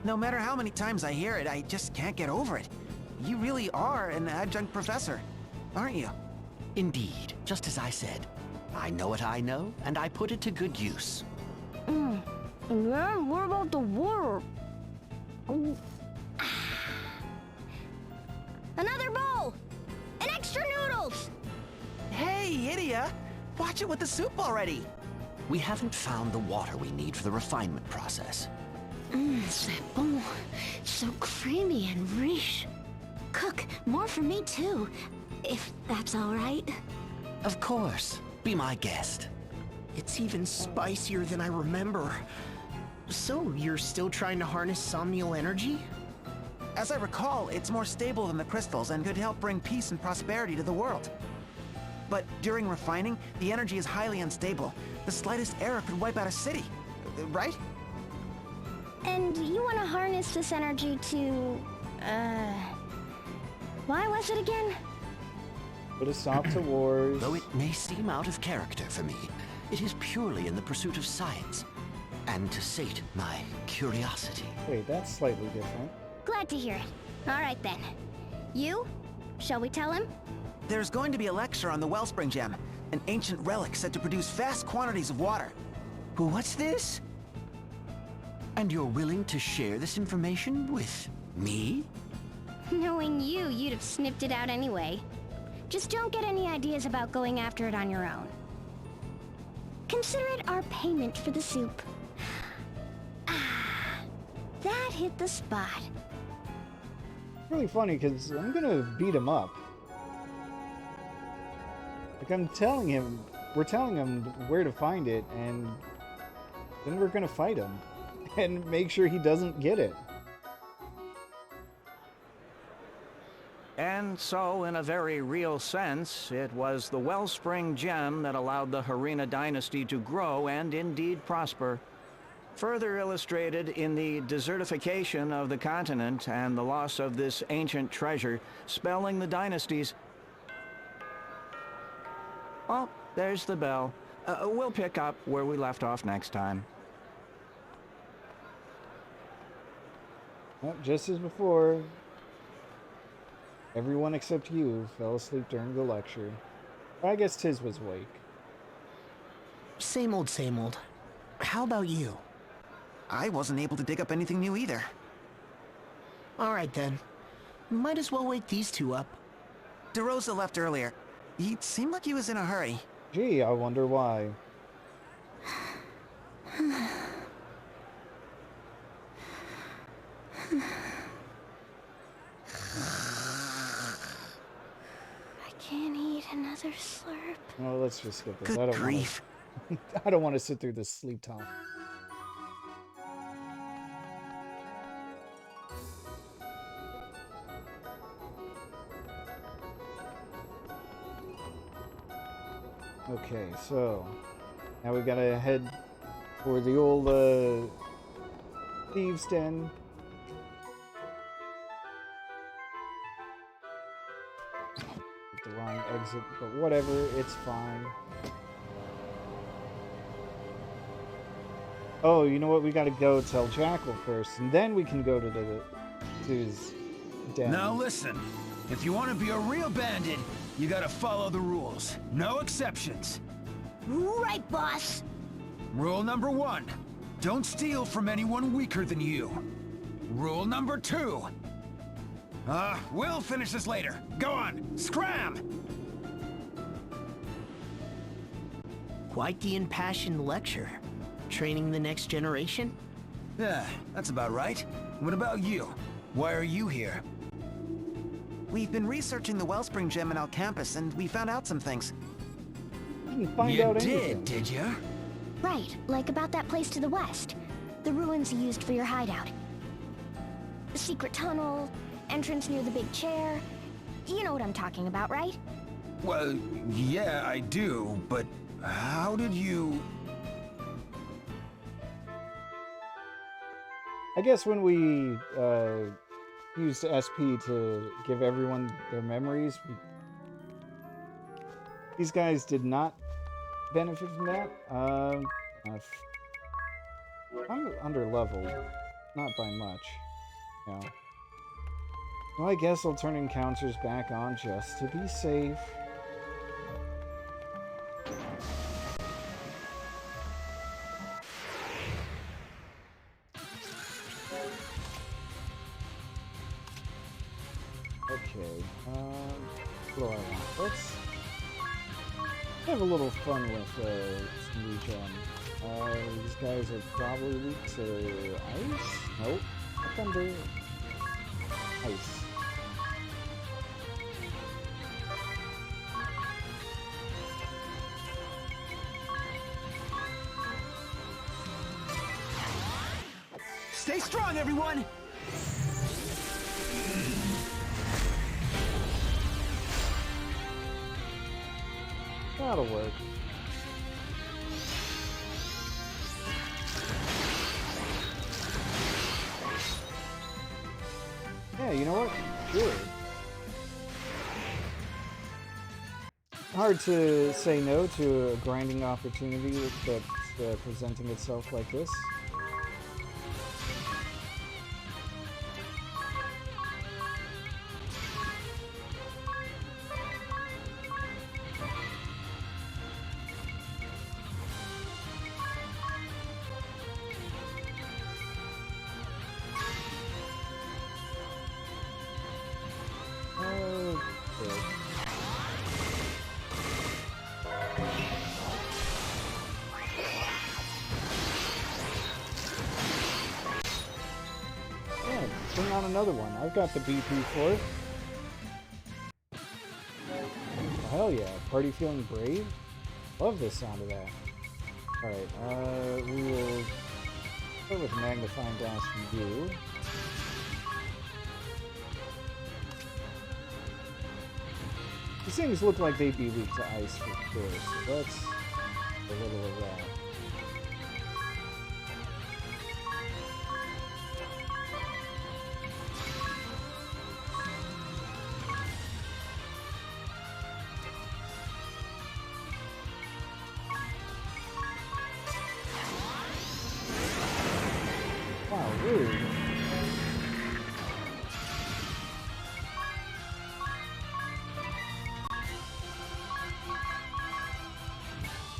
No matter how many times I hear it, I just can't get over it. You really are an adjunct professor, aren't you? Indeed, just as I said. I know what I know, and I put it to good use. And then what about the water? Another bowl! And extra noodles! Hey, Edea! Watch it with the soup already! We haven't found the water we need for the refinement process. C'est bon. So creamy and rich. Cook, more for me too, if that's all right. Of course. Be my guest. It's even spicier than I remember. So, you're still trying to harness somnial energy? As I recall, it's more stable than the crystals and could help bring peace and prosperity to the world. But during refining, the energy is highly unstable. The slightest error could wipe out a city, right? And you want to harness this energy to... Why was it again? Put a stop to wars. Though it may seem out of character for me, it is purely in the pursuit of science, and to sate my curiosity. Wait, that's slightly different. Glad to hear it. All right then. You? Shall we tell him? There's going to be a lecture on the Wellspring Gem, an ancient relic said to produce vast quantities of water. What's this? And you're willing to share this information with me? Knowing you, you'd have sniffed it out anyway. Just don't get any ideas about going after it on your own. Consider it our payment for the soup. Ah, that hit the spot. Really funny, because I'm gonna beat him up. Like, we're telling him where to find it, and then we're gonna fight him. And make sure he doesn't get it. And so, in a very real sense, it was the Wellspring Gem that allowed the Harina dynasty to grow and indeed prosper. Further illustrated in the desertification of the continent and the loss of this ancient treasure, spelling the dynasties. Oh, there's the bell. We'll pick up where we left off next time. Well, just as before, everyone except you fell asleep during the lecture. I guess Tiz was awake. Same old, same old. How about you? I wasn't able to dig up anything new either. Alright then. Might as well wake these two up. DeRosa left earlier. He seemed like he was in a hurry. Gee, I wonder why. I can't eat another slurp. Well, let's just skip this. Good grief. I don't want to sit through this sleep talk. Okay, so now we gotta head for the old thieves' den. The wrong exit, but whatever, it's fine. Oh, you know what? We gotta go tell Jackal first, and then we can go to his den. Now listen, if you want to be a real bandit, you gotta follow the rules. No exceptions. Right, boss. Rule number 1, don't steal from anyone weaker than you. Rule number 2, we'll finish this later. Go on, scram! Quite the impassioned lecture. Training the next generation? Yeah, that's about right. What about you? Why are you here? We've been researching the Wellspring Gem in Campus, and we found out some things. Didn't find out anything. Did you? Right, like about that place to the west. The ruins you used for your hideout. The secret tunnel, entrance near the big chair. You know what I'm talking about, right? Well, yeah, I do, but how did you... I guess when we used SP to give everyone their memories, these guys did not benefit from that. I'm under leveled, not by much. No. Well, I guess I'll turn encounters back on just to be safe. Okay, what do I want? Let's have a little fun with some regen. These guys are probably weak to ice? Nope. Thunder. Ice. Stay strong, everyone! That'll work. Yeah, you know what? Sure. Hard to say no to a grinding opportunity that's presenting itself like this. Bring on another one. I've got the BP for it. Oh, hell yeah. Party feeling brave? Love the sound of that. Alright, we will start with a magnifying glass from you. These things look like they'd be weak to ice for sure, so that's a little of that.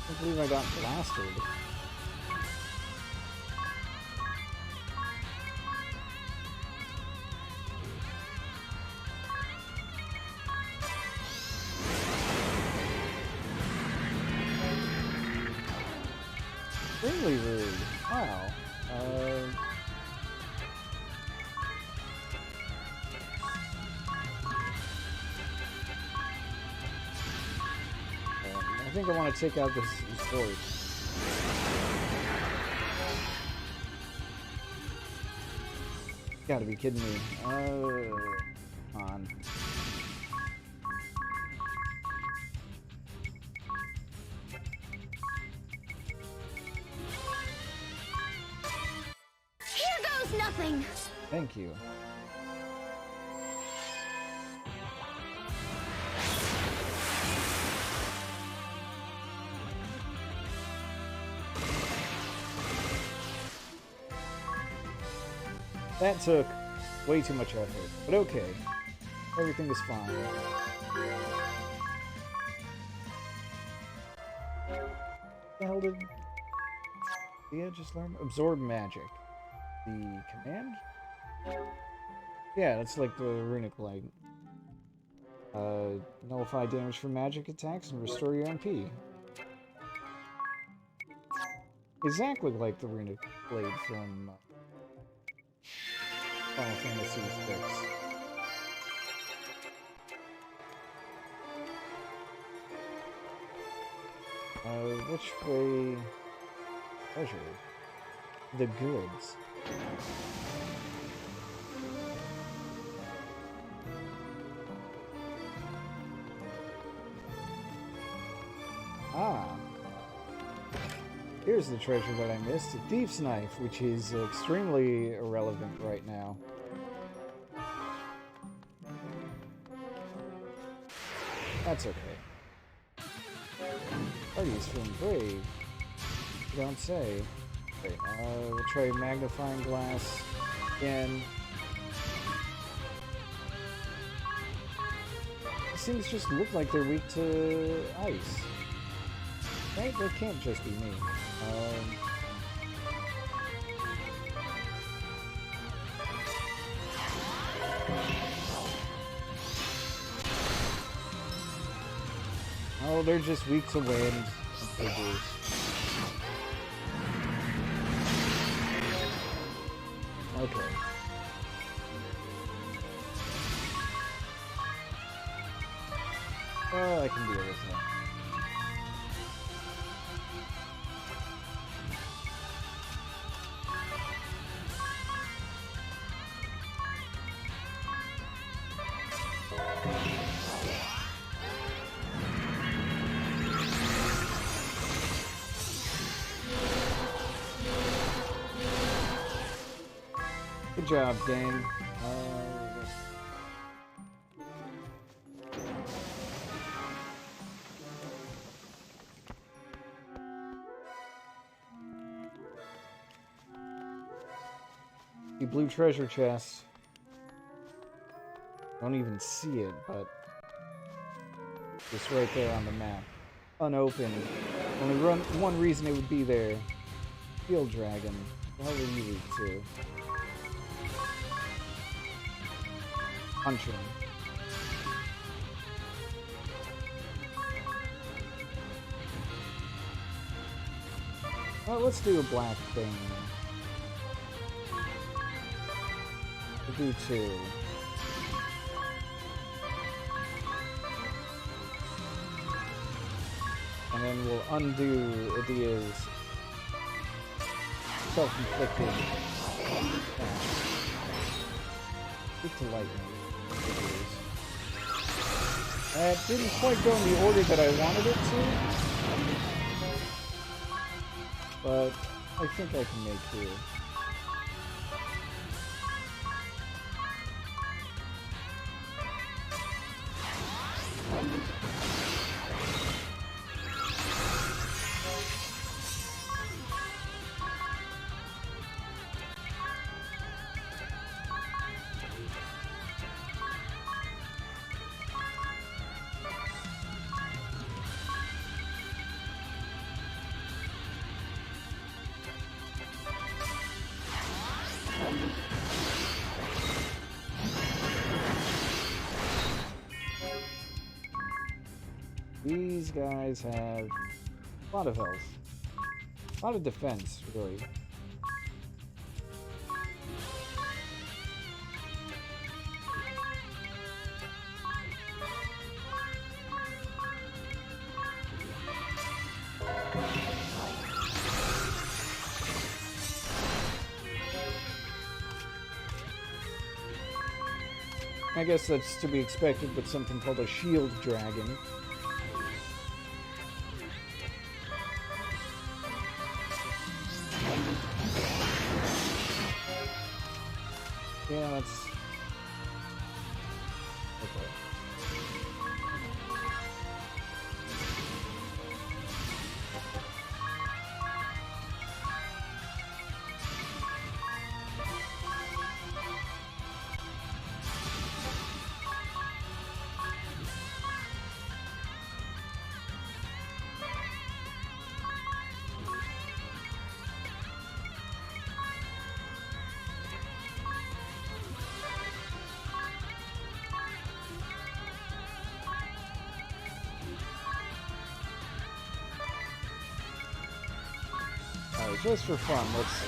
I believe I got blasted. Really rude. Wow. I think I want to take out this sword. Gotta be kidding me. Come on. Here goes nothing! Thank you. That took way too much effort, but okay. Everything is fine. What the hell did Edea just learn? Absorb magic. The command? Yeah, that's like the runic light. Nullify damage from magic attacks and restore your MP. Exactly like the runic blade from Final Fantasy VI. Which way? Treasure. The goods. Ah. Here's the treasure that I missed. A thief's knife, which is extremely irrelevant right now. That's okay. Party's feeling brave. You don't say. Okay, we'll try magnifying glass again. These things just look like they're weak to ice. Right? That can't just be me. Oh, they're just weak to wind. Okay. Well, I can deal with that. Good job, gang. The blue treasure chest. Don't even see it, but it's right there on the map. Unopened. Only one reason it would be there. Field dragon. What the hell are you weak to? Punching. Well, let's do a black thing. We'll do 2. And then we'll undo Edea's self-inflicted attack. Stick to lightning. That didn't quite go in the order that I wanted it to. But I think I can make do. These guys have a lot of health. A lot of defense, really. I guess that's to be expected with something called a shield dragon. Yeah, that's... okay. Alright, just for fun, let's...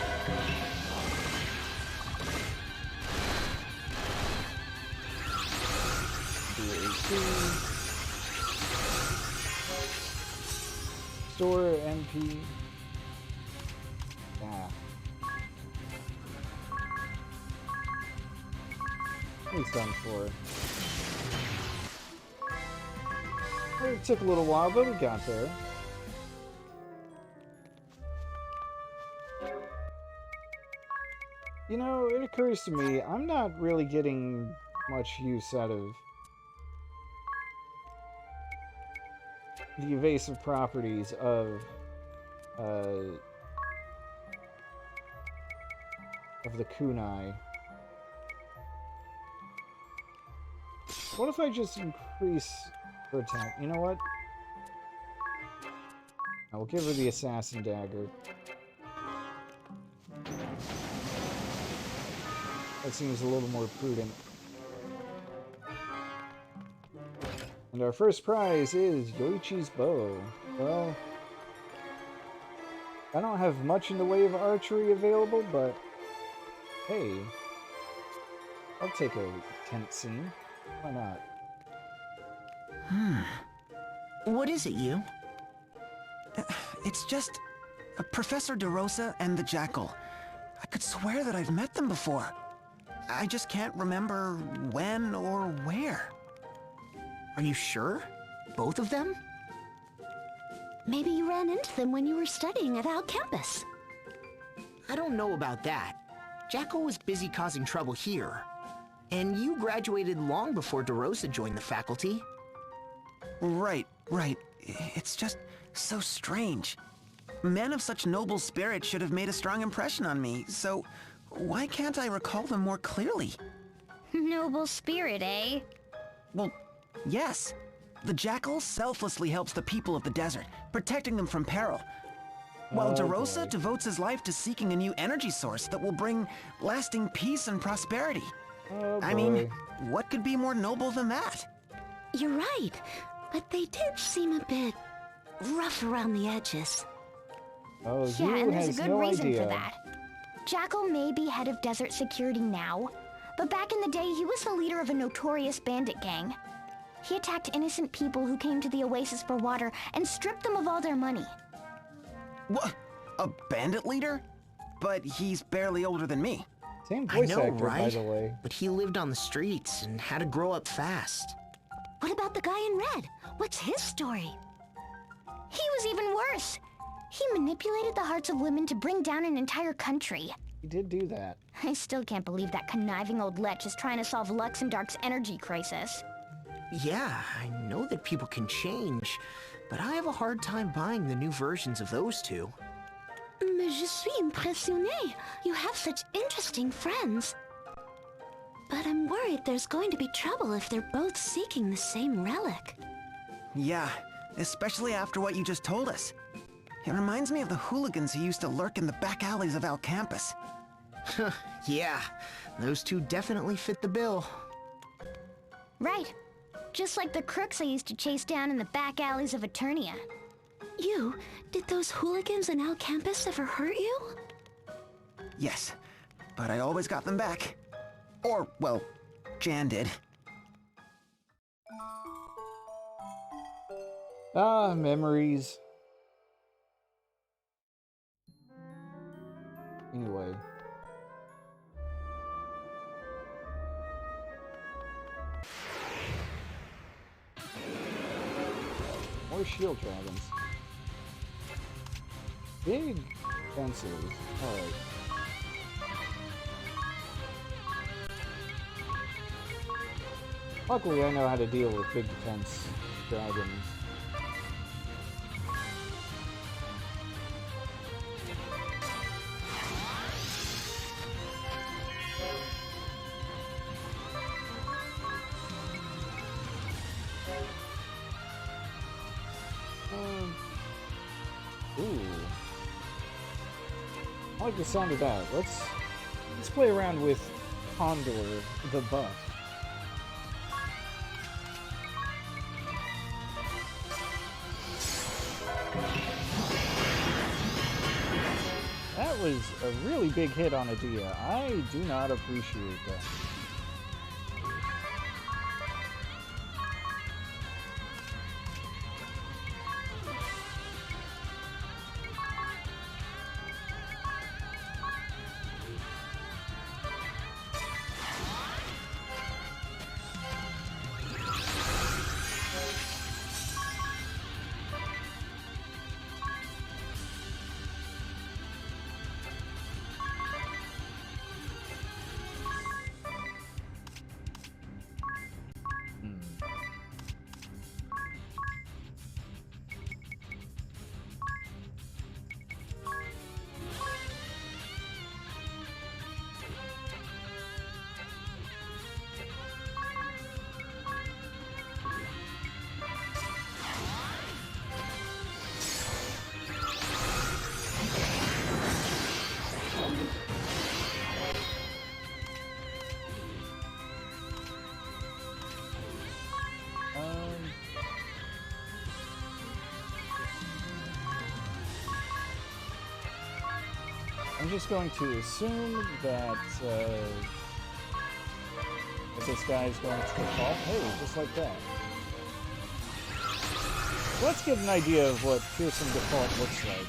Store MP. Yeah. He's done for. It took a little while, but we got there. You know, it occurs to me, I'm not really getting much use out of the evasive properties of the kunai. What if I just increase her attack? You know what? I will give her the assassin dagger. That seems a little more prudent. And our first prize is Yoichi's bow. Well, I don't have much in the way of archery available, but hey, I'll take a tent scene. Why not? What is it, you? It's just Professor DeRosa and the Jackal. I could swear that I've met them before. I just can't remember when or where. Are you sure? Both of them? Maybe you ran into them when you were studying at our campus. I don't know about that. Jackal was busy causing trouble here. And you graduated long before DeRosa joined the faculty. Right. It's just so strange. Men of such noble spirit should have made a strong impression on me, so why can't I recall them more clearly? Noble spirit, eh? Well, yes. The Jackal selflessly helps the people of the desert, protecting them from peril. While DeRosa devotes his life to seeking a new energy source that will bring lasting peace and prosperity. I mean, what could be more noble than that? You're right, but they did seem a bit rough around the edges. Yeah, and there's a good reason for that. Jackal may be head of desert security now, but back in the day he was the leader of a notorious bandit gang. He attacked innocent people who came to the oasis for water and stripped them of all their money. What? A bandit leader? But he's barely older than me. Same I voice know, actor, right? by the way. But he lived on the streets and had to grow up fast. What about the guy in red? What's his story? He was even worse. He manipulated the hearts of women to bring down an entire country. He did do that. I still can't believe that conniving old lech is trying to solve Luxemdark's energy crisis. Yeah, I know that people can change, but I have a hard time buying the new versions of those two. Mais je suis impressionnée. You have such interesting friends. But I'm worried there's going to be trouble if they're both seeking the same relic. Yeah, especially after what you just told us. It reminds me of the hooligans who used to lurk in the back alleys of Al Campus. Yeah, those two definitely fit the bill. Right. Just like the crooks I used to chase down in the back alleys of Eternia. Did those hooligans in Al Campus ever hurt you? Yes, but I always got them back. Or, well, Jan did. Ah, memories. Anyway. More shield dragons. Big fences. Alright. Luckily, I know how to deal with big defense dragons. Ooh. I like the sound of that. Let's play around with Condor the Buff. That was a really big hit on Edea. I do not appreciate that. I'm just going to assume that this guy is going to default. Hey, just like that. Let's get an idea of what Fearsome Default looks like.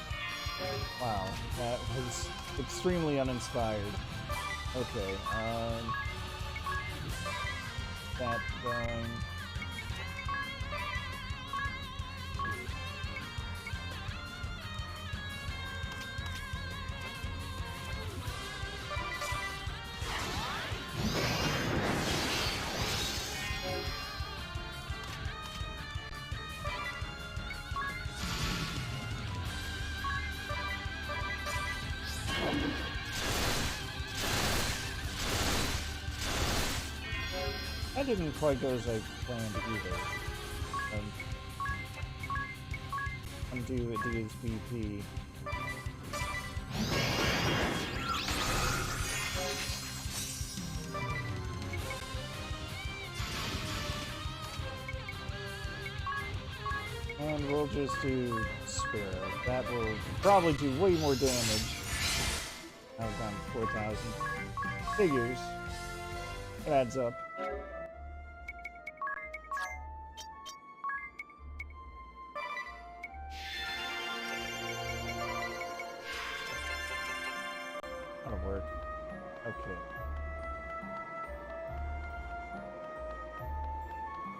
Wow, that was extremely uninspired. Okay, that going. That didn't quite go as I planned either. Undo Edea's BP. And we'll just do Sparrow. That will probably do way more damage. Now we're down to 4,000. Figures. It adds up. That'll work. Okay.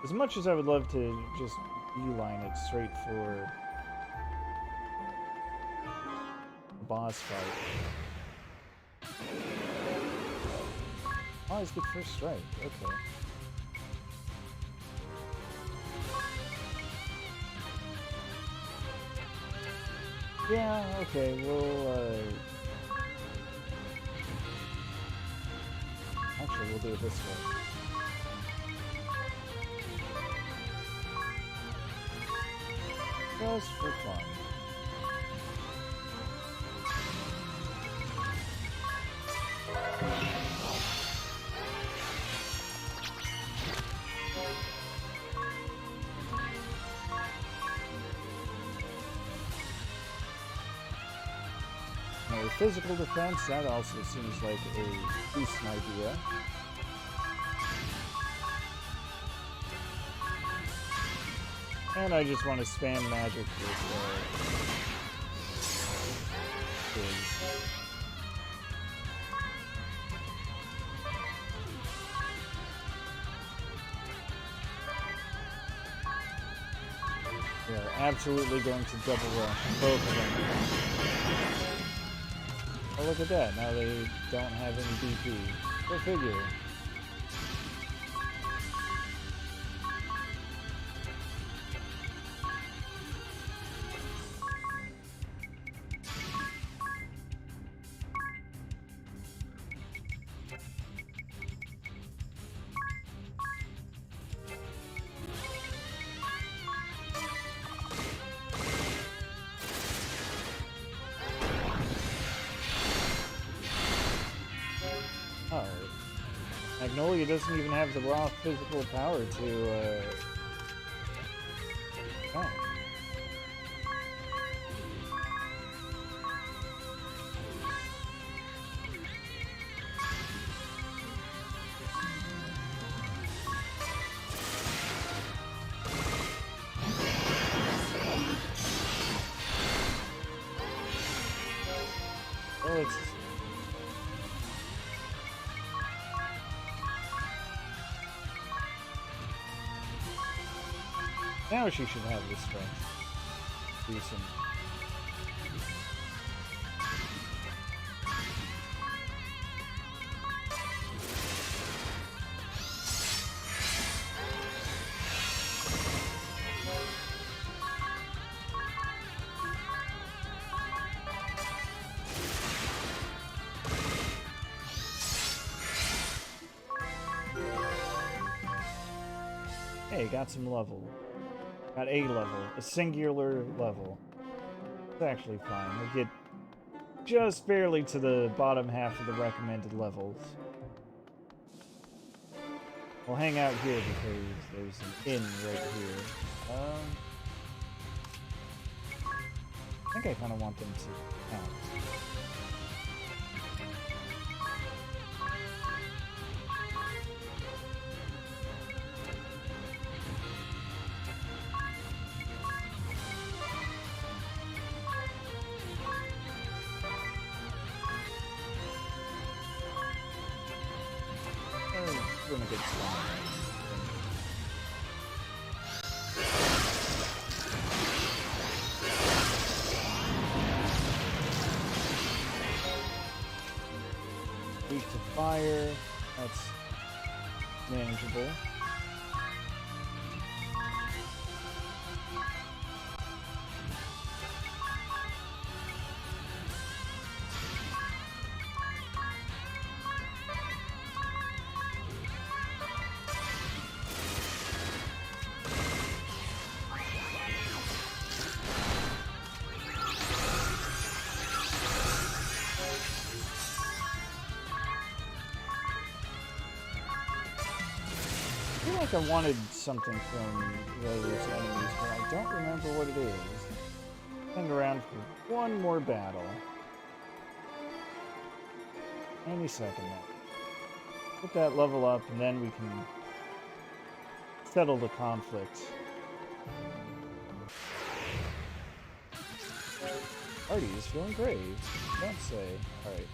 As much as I would love to just beeline it straight for a boss fight. Always get first strike. Okay. Yeah, okay, we'll actually we'll do it this way. Just for fun. Now, with physical defense, that also seems like a decent idea. And I just want to spam magic with we are absolutely going to double rush both of them. Oh, look at that. Now they don't have any DP. Go figure. Magnolia doesn't even have the raw physical power to, oh. Oh, it's... Now she should have the strength. Decent. Hey, got some level. Got a level. A singular level. It's actually fine. We'll get just barely to the bottom half of the recommended levels. We'll hang out here because there's an inn right here. I think I kind of want them to count. We're in a good spot. Weak to fire. That's manageable. feel like I wanted something from those enemies, but I don't remember what it is. Hang around for one more battle. Any second now. Put that level up, and then we can settle the conflict. Artie is feeling brave. Don't say. Alright.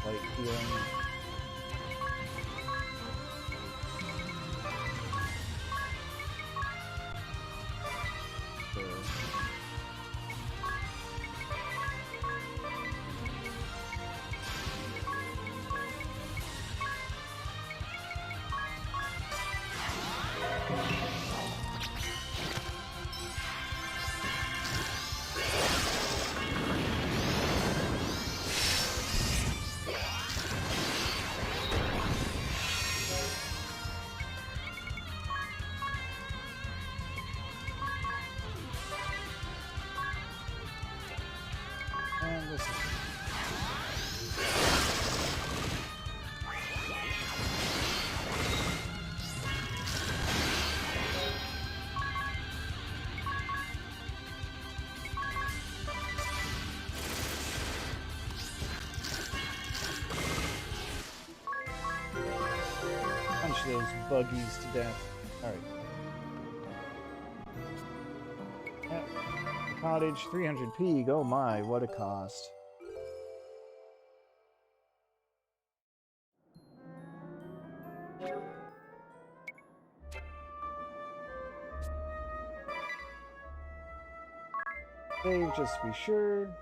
Light healing. And this is punch those buggies to death. Alright. Yep. Cottage, 300 pig. Oh my, what a cost. Save just to be sure.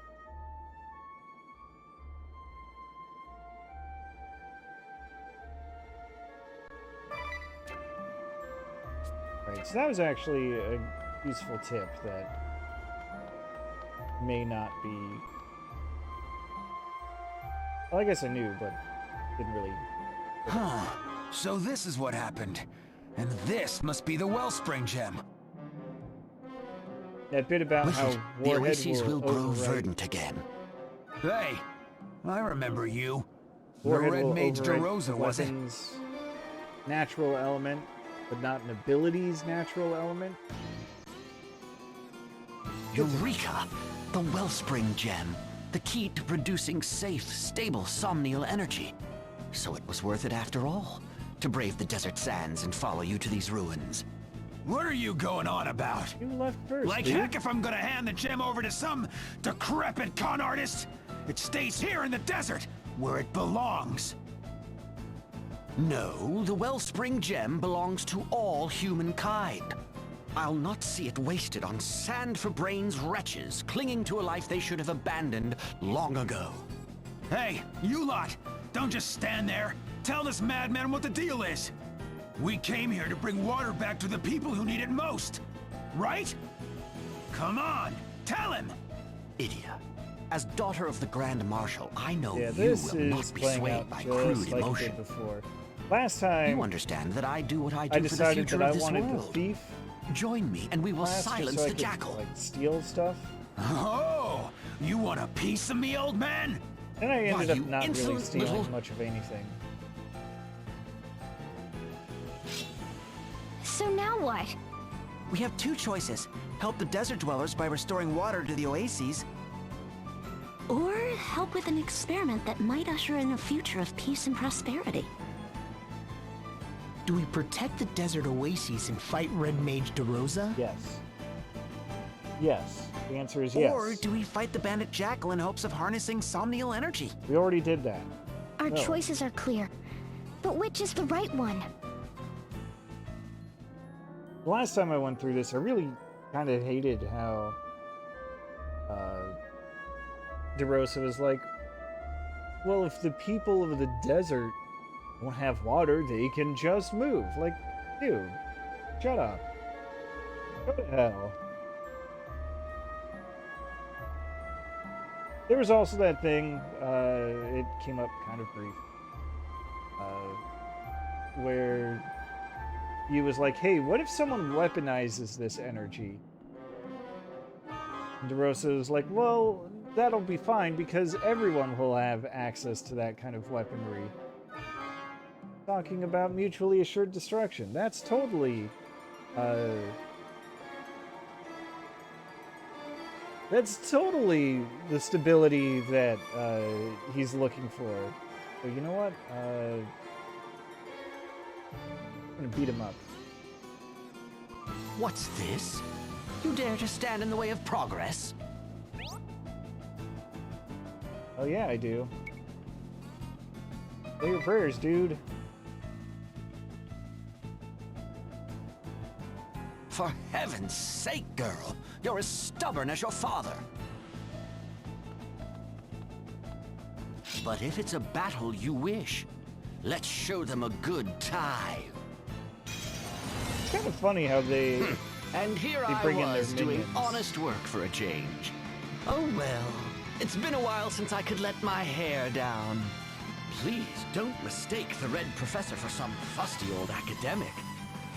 Right, so that was actually a useful tip that may not be... Well, I guess I knew, but didn't really... Huh. So this is what happened. And this must be the Wellspring Gem. That bit about With how it, the Warhead oases will grow overwrite- verdant again. Hey, I remember you. The Warhead Red will Mage overwrite DeRosa, was it? weapons' natural element, but not an ability's natural element. Eureka! The Wellspring Gem. The key to producing safe, stable somnial energy. So it was worth it after all, to brave the desert sands and follow you to these ruins. What are you going on about? You left first, Like dude. heck if I'm gonna hand the gem over to some decrepit con artist. It stays here in the desert, where it belongs. No, the Wellspring Gem belongs to all humankind. I'll not see it wasted on sand-for-brains wretches clinging to a life they should have abandoned long ago. Hey, you lot! Don't just stand there. Tell this madman what the deal is. We came here to bring water back to the people who need it most. Right? Come on, tell him! Edea, as daughter of the Grand Marshal, I know Yeah, you this will is not be playing swayed out by just crude like it emotion. did before. Last time, You understand that I do what I do I for the decided future that I of this wanted world. the thief Join me, and we will class just silence so I the could, jackal. like, steal stuff. Oh, you want a piece of me, old man? And I ended Why, up you not really insolent stealing little- much of anything. So now what? We have two choices. Help the desert dwellers by restoring water to the oases. Or help with an experiment that might usher in a future of peace and prosperity. Do we protect the desert oases and fight Red Mage DeRosa? Yes. Yes. The answer is yes. Or do we fight the bandit jackal in hopes of harnessing somnial energy? We already did that. Our No. choices are clear. But which is the right one? The last time I went through this, I really kind of hated how DeRosa was like, well, if the people of the desert don't have water, they can just move. Like, dude, shut up. Go to hell. There was also that thing, it came up kind of brief, where he was like, hey, what if someone weaponizes this energy? And DeRosa was like, well, that'll be fine because everyone will have access to that kind of weaponry. Talking about mutually assured destruction. That's totally, the stability that he's looking for. So you know what? I'm gonna beat him up. What's this? You dare to stand in the way of progress? Oh yeah, I do. Say your prayers, dude. For heaven's sake, girl! You're as stubborn as your father! But if it's a battle you wish, let's show them a good time. It's kind of funny how they... And here they I bring in their was doing minions. honest work for a change. Oh well, it's been a while since I could let my hair down. Please don't mistake the Red Professor for some fusty old academic.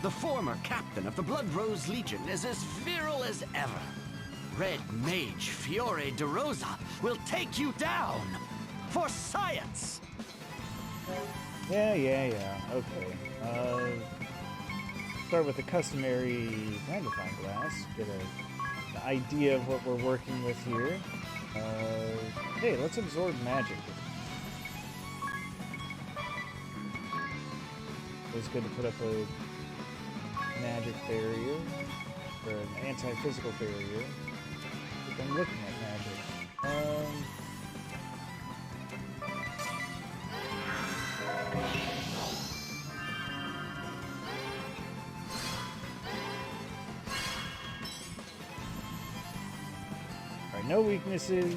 The former captain of the Blood Rose Legion is as virile as ever. Red Mage Fiore de Rosa will take you down for science. Yeah. Okay. Start with the customary magnifying glass. Get an idea of what we're working with here. Hey, let's absorb magic. It's good to put up a magic barrier, or an anti-physical barrier. If I'm looking at magic. Alright, no weaknesses.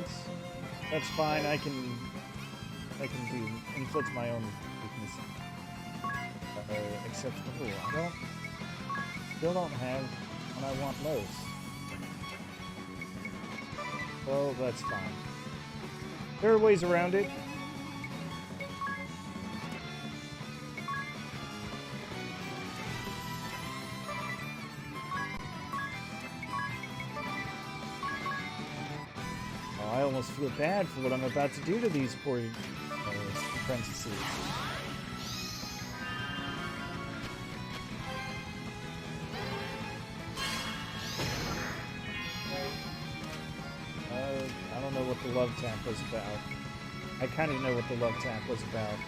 That's fine. I can inflict my own weaknesses. Except for I still don't have what I want most. Well, that's fine. There are ways around it. Oh, I almost feel bad for what I'm about to do to these poor apprentices. I don't know what the love tap was about. I kind of know what the love tap was about.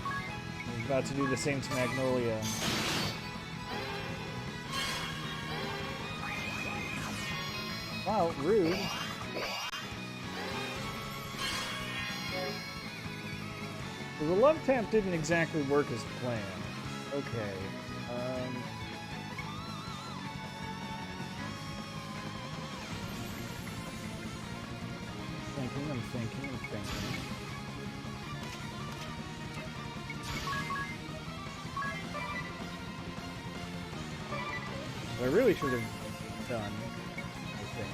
I was about to do the same to Magnolia. Wow, rude. Well, the love tap didn't exactly work as planned. Okay. I'm thinking. What I really should have done, I think.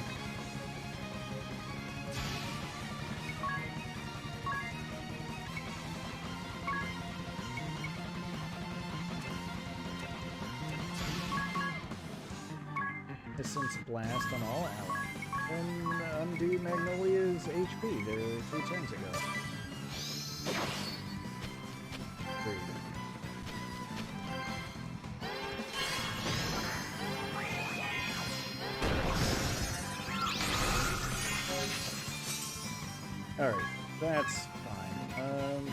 Essence Blast on all allies. And undo Magnolia's HP. There were 3 turns ago. Rude. Alright, that's fine.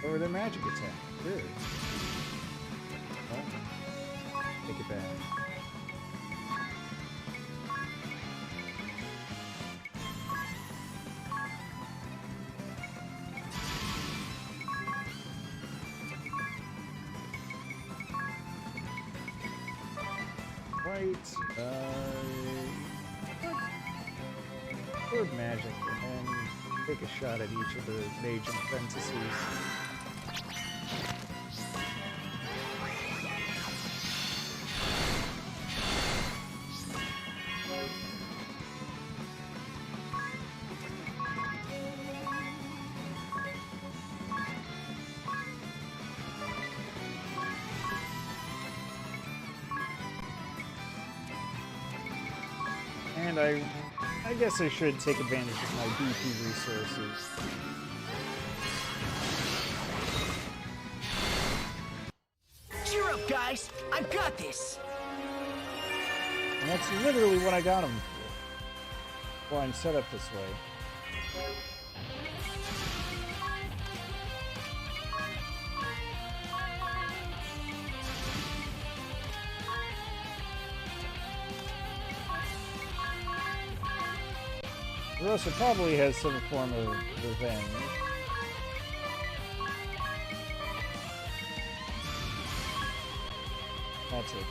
Or their magic attack. Good. Take it back. Right. Absorb magic and then take a shot at each of the mage apprentices. And I guess I should take advantage of my BP resources. Cheer up, guys! I've got this! And that's literally what I got him for. Well, I'm set up this way. Rosa probably has some form of revenge. That's it.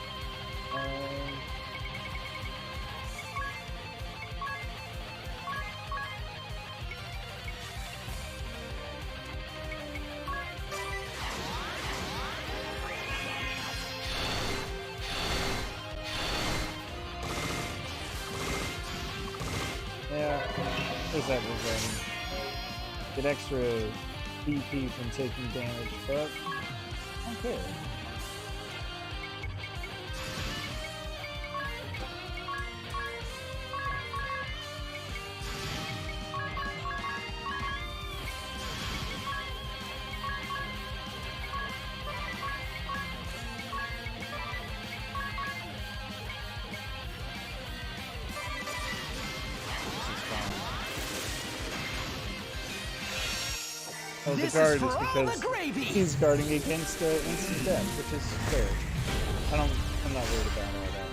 Yeah, there's that revenge. Get extra BP from taking damage, but I don't care. Oh, the guard is because he's guarding against instant death, which is fair. I'm not worried about all that.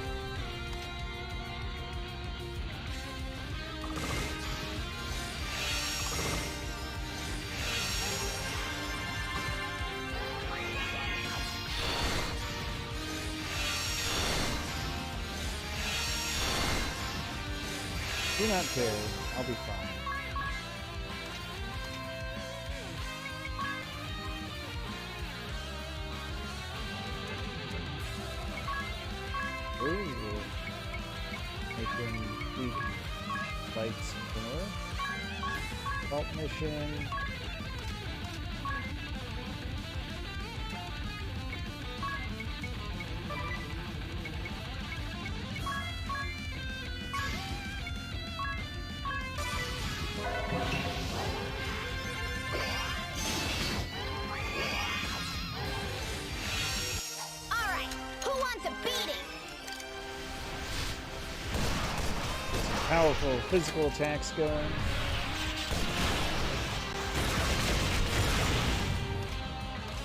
Do not care. I'll be fine. Making weak fights more. Vault mission. Powerful physical attacks going.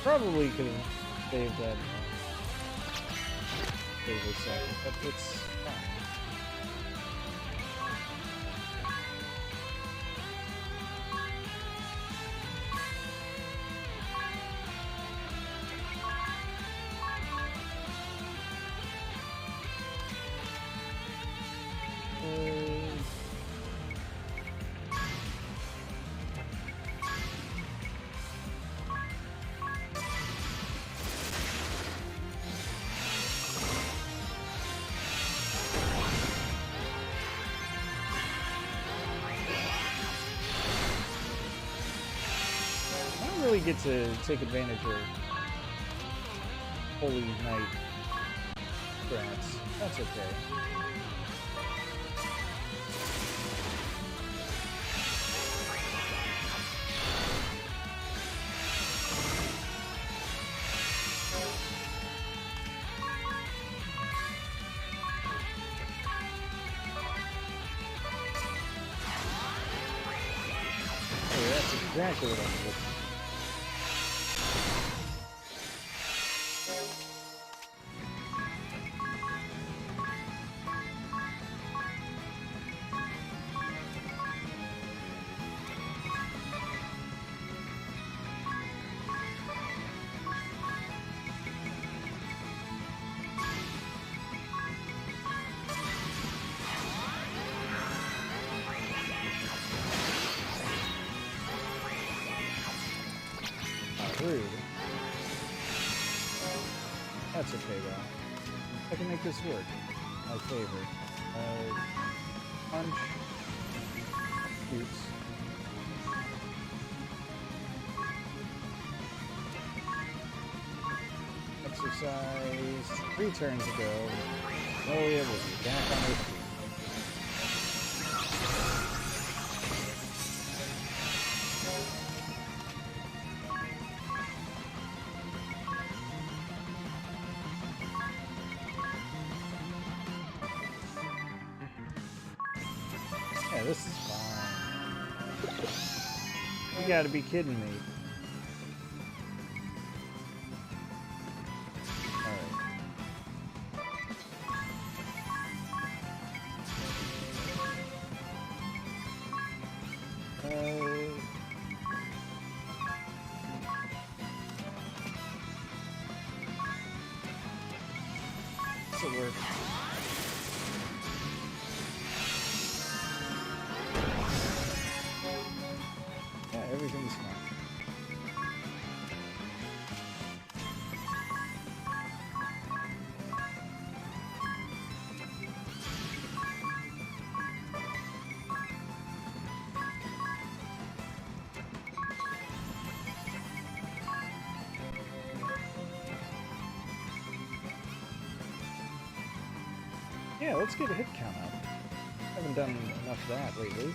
Probably could have saved that favor second, but it's fine. Get to take advantage of Holy Knight strats. That's okay. Oh, that's exactly what I'm looking for. Rude. That's okay though. I can make this work. My favorite. Punch. Shoots. Exercise. 3 turns ago. Magnolia will be back on her feet. You gotta be kidding me. This'll work. Yeah, everything's fine. Yeah, let's get a hit count up. Haven't done enough of that lately.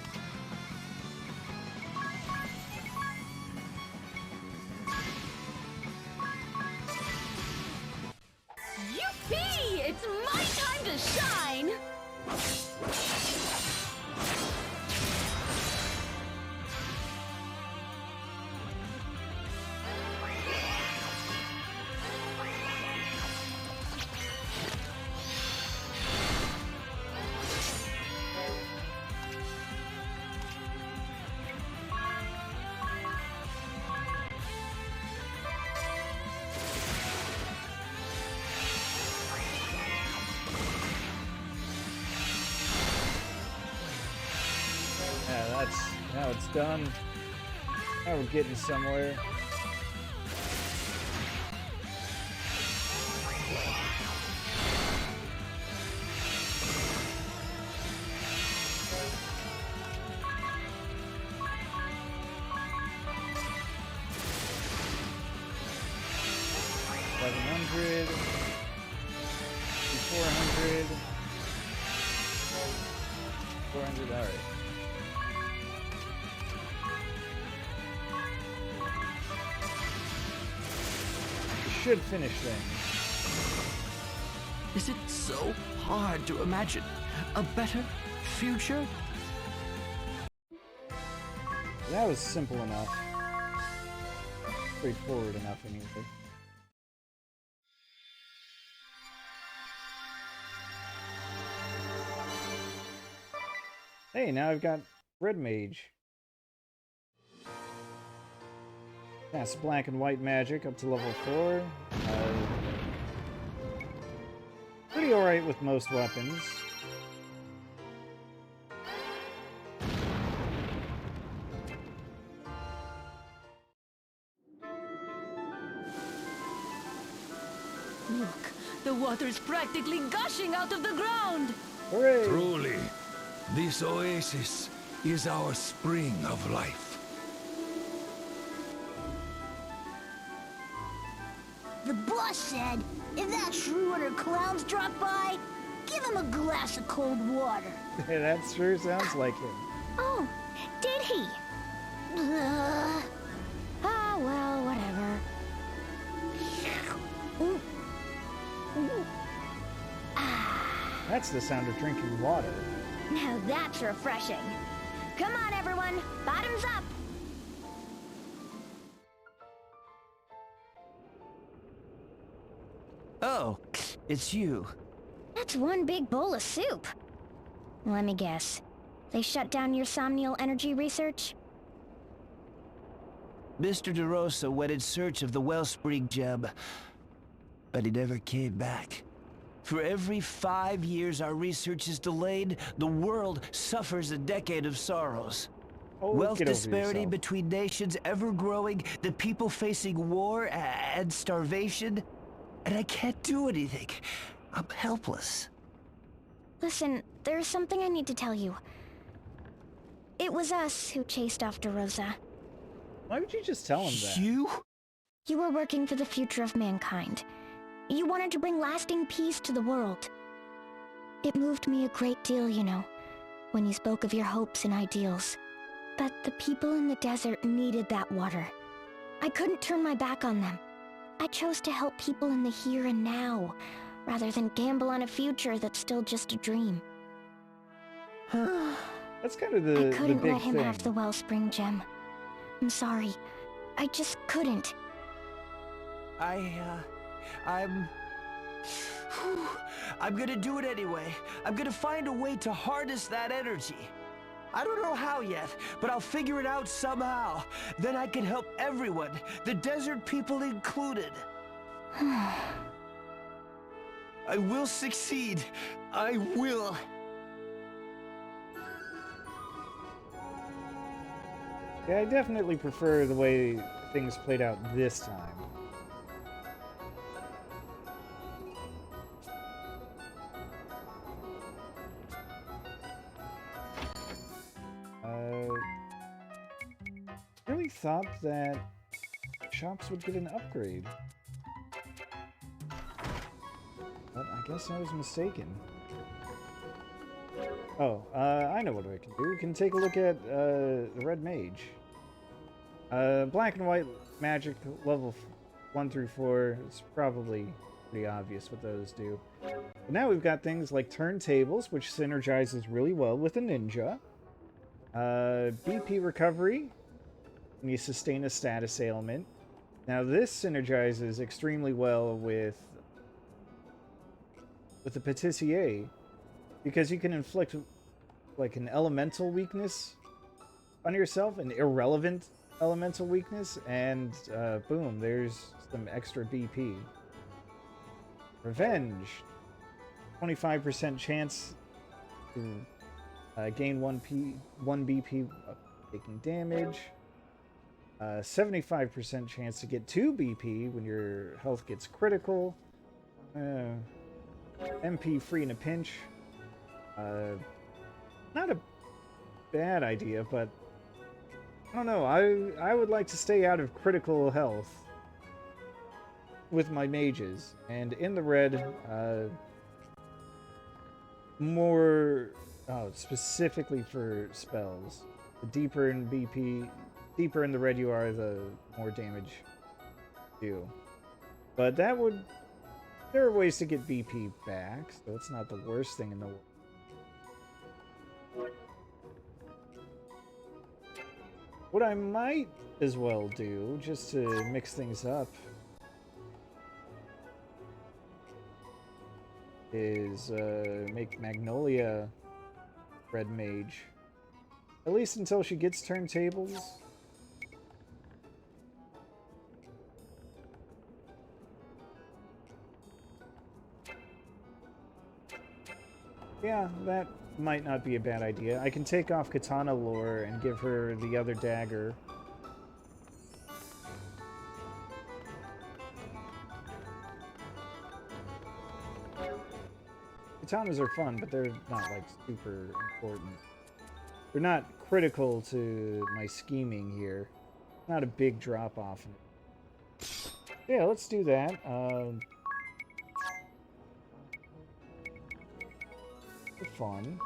Yippee! It's my time to shine! Now it's done. Now we're getting somewhere. $1,100, $400, $400. All right. Should finish things. Is it so hard to imagine a better future? That was simple enough. Straightforward enough, anyway. Hey, now I've got Red Mage. That's black and white magic up to level 4. Pretty alright with most weapons. Look, the water's practically gushing out of the ground! Hooray! Truly, this oasis is our spring of life. The boss said, if that Shrewer clowns drop by, give him a glass of cold water. That sure sounds like him. Oh, did he? Ah, well, whatever. That's the sound of drinking water. Now that's refreshing. Come on, everyone. Bottoms up. Oh, it's you. That's one big bowl of soup. Let me guess. They shut down your somnial energy research? Mr. DeRosa went in search of the Wellspring Gem, but he never came back. For every 5 years our research is delayed, the world suffers a decade of sorrows. Wealth disparity between nations ever growing, the people facing war and starvation, and I can't do anything. I'm helpless. Listen, there's something I need to tell you. It was us who chased after Rosa. Why would you just tell him that? You? You were working for the future of mankind. You wanted to bring lasting peace to the world. It moved me a great deal, you know, when you spoke of your hopes and ideals. But the people in the desert needed that water. I couldn't turn my back on them. I chose to help people in the here and now, rather than gamble on a future that's still just a dream. That's kind of the I couldn't big let him thing. have the Wellspring Gem. I'm sorry. I just couldn't. I'm gonna do it anyway. I'm gonna find a way to harness that energy. I don't know how yet, but I'll figure it out somehow. Then I can help everyone, the desert people included. I will succeed. I will. Yeah, I definitely prefer the way things played out this time. Really thought that shops would get an upgrade. But I guess I was mistaken. Oh, I know what I can do. We can take a look at the Red Mage. Black and white magic level 1 through 4. It's probably pretty obvious what those do. But now we've got things like turntables, which synergizes really well with a ninja. BP recovery, when you sustain a status ailment. Now this synergizes extremely well with the Patissier, because you can inflict like an elemental weakness on yourself, an irrelevant elemental weakness, and boom, there's some extra BP. Revenge, 25% chance to gain 1 BP taking damage. 75% chance to get 2 BP when your health gets critical. MP free in a pinch. Not a bad idea, but I don't know. I would like to stay out of critical health with my mages. And in the red, more specifically for spells. The deeper in BP, deeper in the red you are, the more damage you do. But that would... There are ways to get BP back, so it's not the worst thing in the world. What I might as well do, just to mix things up, is make Magnolia Red Mage. At least until she gets turntables. Yeah, that might not be a bad idea. I can take off Katana lore and give her the other dagger. Katanas are fun, but they're not, like, super important. They're not critical to my scheming here. Not a big drop-off. Yeah, let's do that. Fun.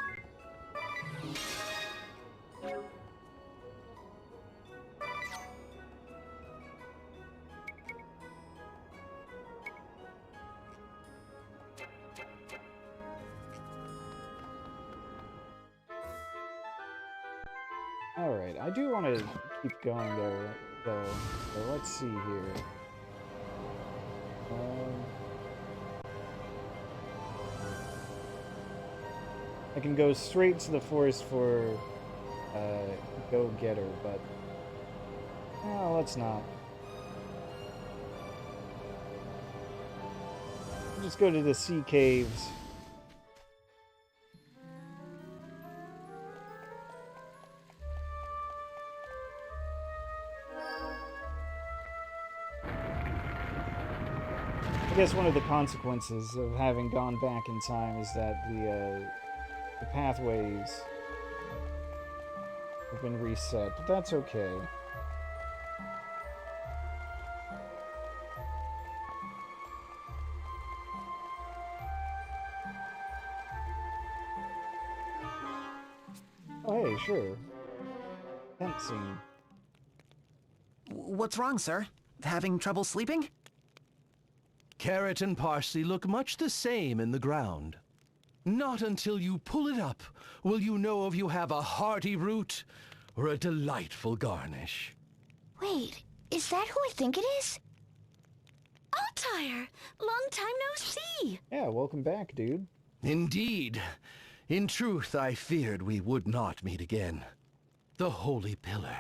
Alright, I do want to keep going there, though. So let's see here. I can go straight to the forest for go-getter, but let's not. Just go to the sea caves. I guess one of the consequences of having gone back in time is that the pathways have been reset, but that's okay. Oh, hey, sure. Tent scene. What's wrong, sir? Having trouble sleeping? Carrot and parsley look much the same in the ground. Not until you pull it up will you know if you have a hearty root or a delightful garnish. Wait, is that who I think it is? Altair! Long time no see! Yeah, welcome back, dude. Indeed. In truth, I feared we would not meet again. The Holy Pillar.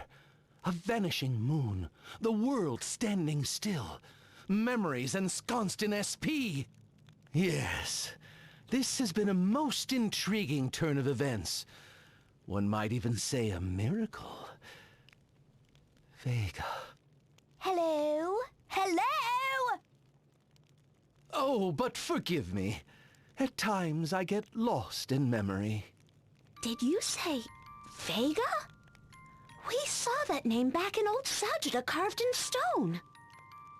A vanishing moon. The world standing still. Memories ensconced in SP. Yes, this has been a most intriguing turn of events. One might even say a miracle. Vega. Hello? Hello? Oh, but forgive me. At times I get lost in memory. Did you say Vega? We saw that name back in old Sajida carved in stone.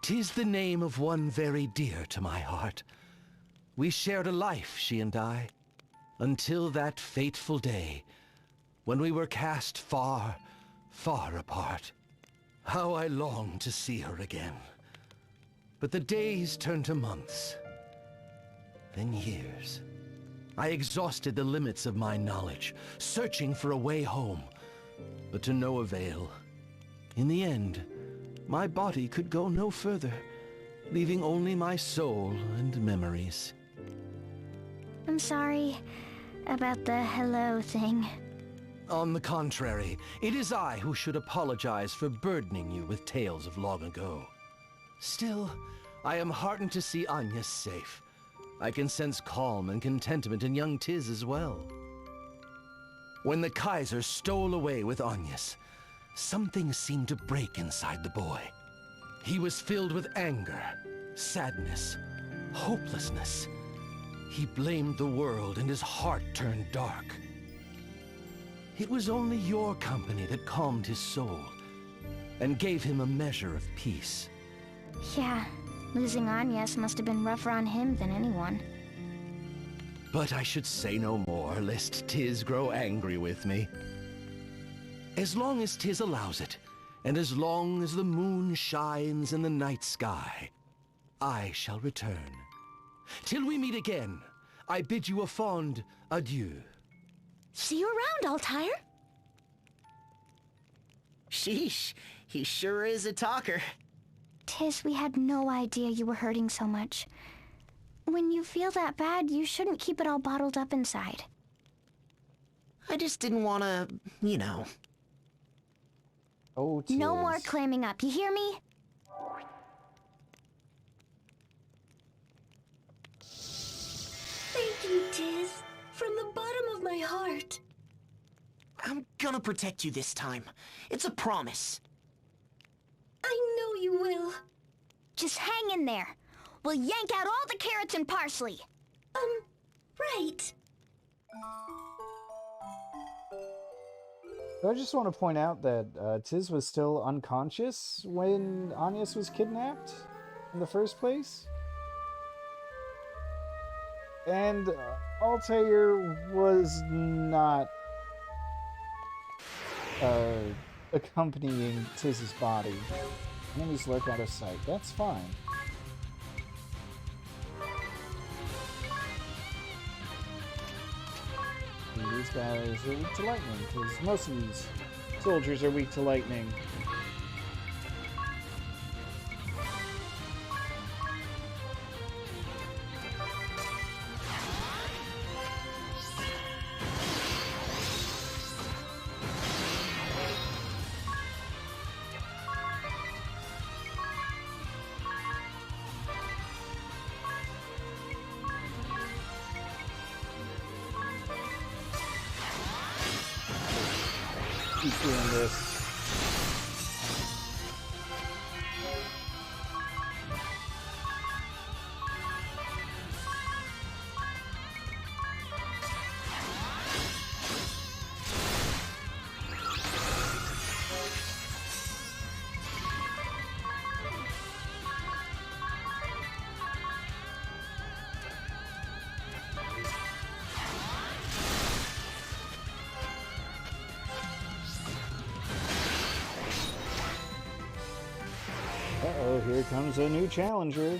'Tis the name of one very dear to my heart. We shared a life, she and I, until that fateful day when we were cast far, far apart. How I long to see her again. But the days turned to months, then years. I exhausted the limits of my knowledge, searching for a way home, but to no avail. In the end, my body could go no further, leaving only my soul and memories. I'm sorry about the hello thing. On the contrary, it is I who should apologize for burdening you with tales of long ago. Still, I am heartened to see Agnès safe. I can sense calm and contentment in young Tiz as well. When the Kaiser stole away with Agnès, something seemed to break inside the boy. He was filled with anger, sadness, hopelessness. He blamed the world and his heart turned dark. It was only your company that calmed his soul and gave him a measure of peace. Yeah, losing Agnès must have been rougher on him than anyone. But I should say no more, lest Tiz grow angry with me. As long as Tiz allows it, and as long as the moon shines in the night sky, I shall return. Till we meet again, I bid you a fond adieu. See you around, Altair. Sheesh, he sure is a talker. Tiz, we had no idea you were hurting so much. When you feel that bad, you shouldn't keep it all bottled up inside. I just didn't want to, you know. Oh, Tiz. No more clamming up, you hear me? Thank you, Tiz. From the bottom of my heart. I'm gonna protect you this time. It's a promise. I know you will. Just hang in there. We'll yank out all the carrots and parsley. Right. I just want to point out that Tiz was still unconscious when Agnès was kidnapped in the first place. And Altair was not accompanying Tiz's body. Enemies lurk out of sight. That's fine. And these guys are weak to lightning, because most of these soldiers are weak to lightning. Keep doing this. Uh-oh, here comes a new challenger.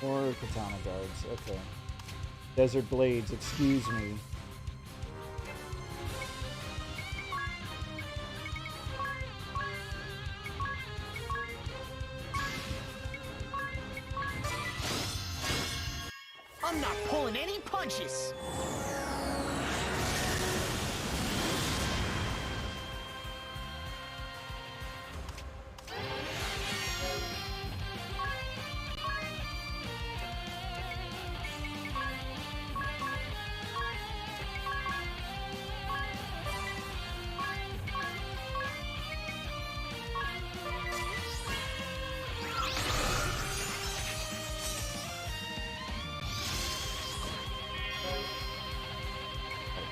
Or katana guards, okay. Desert blades, excuse me. I'm not pulling any punches!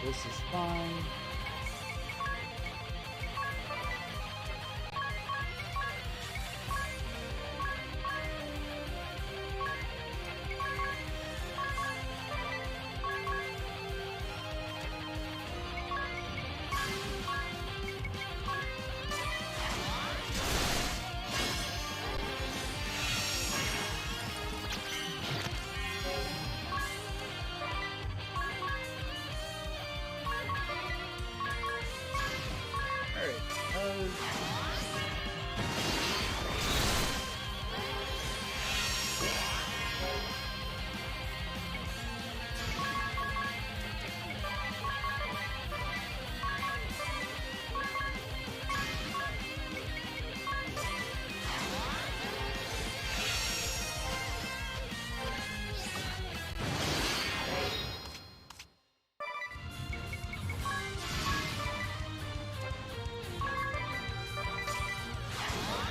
This is fine.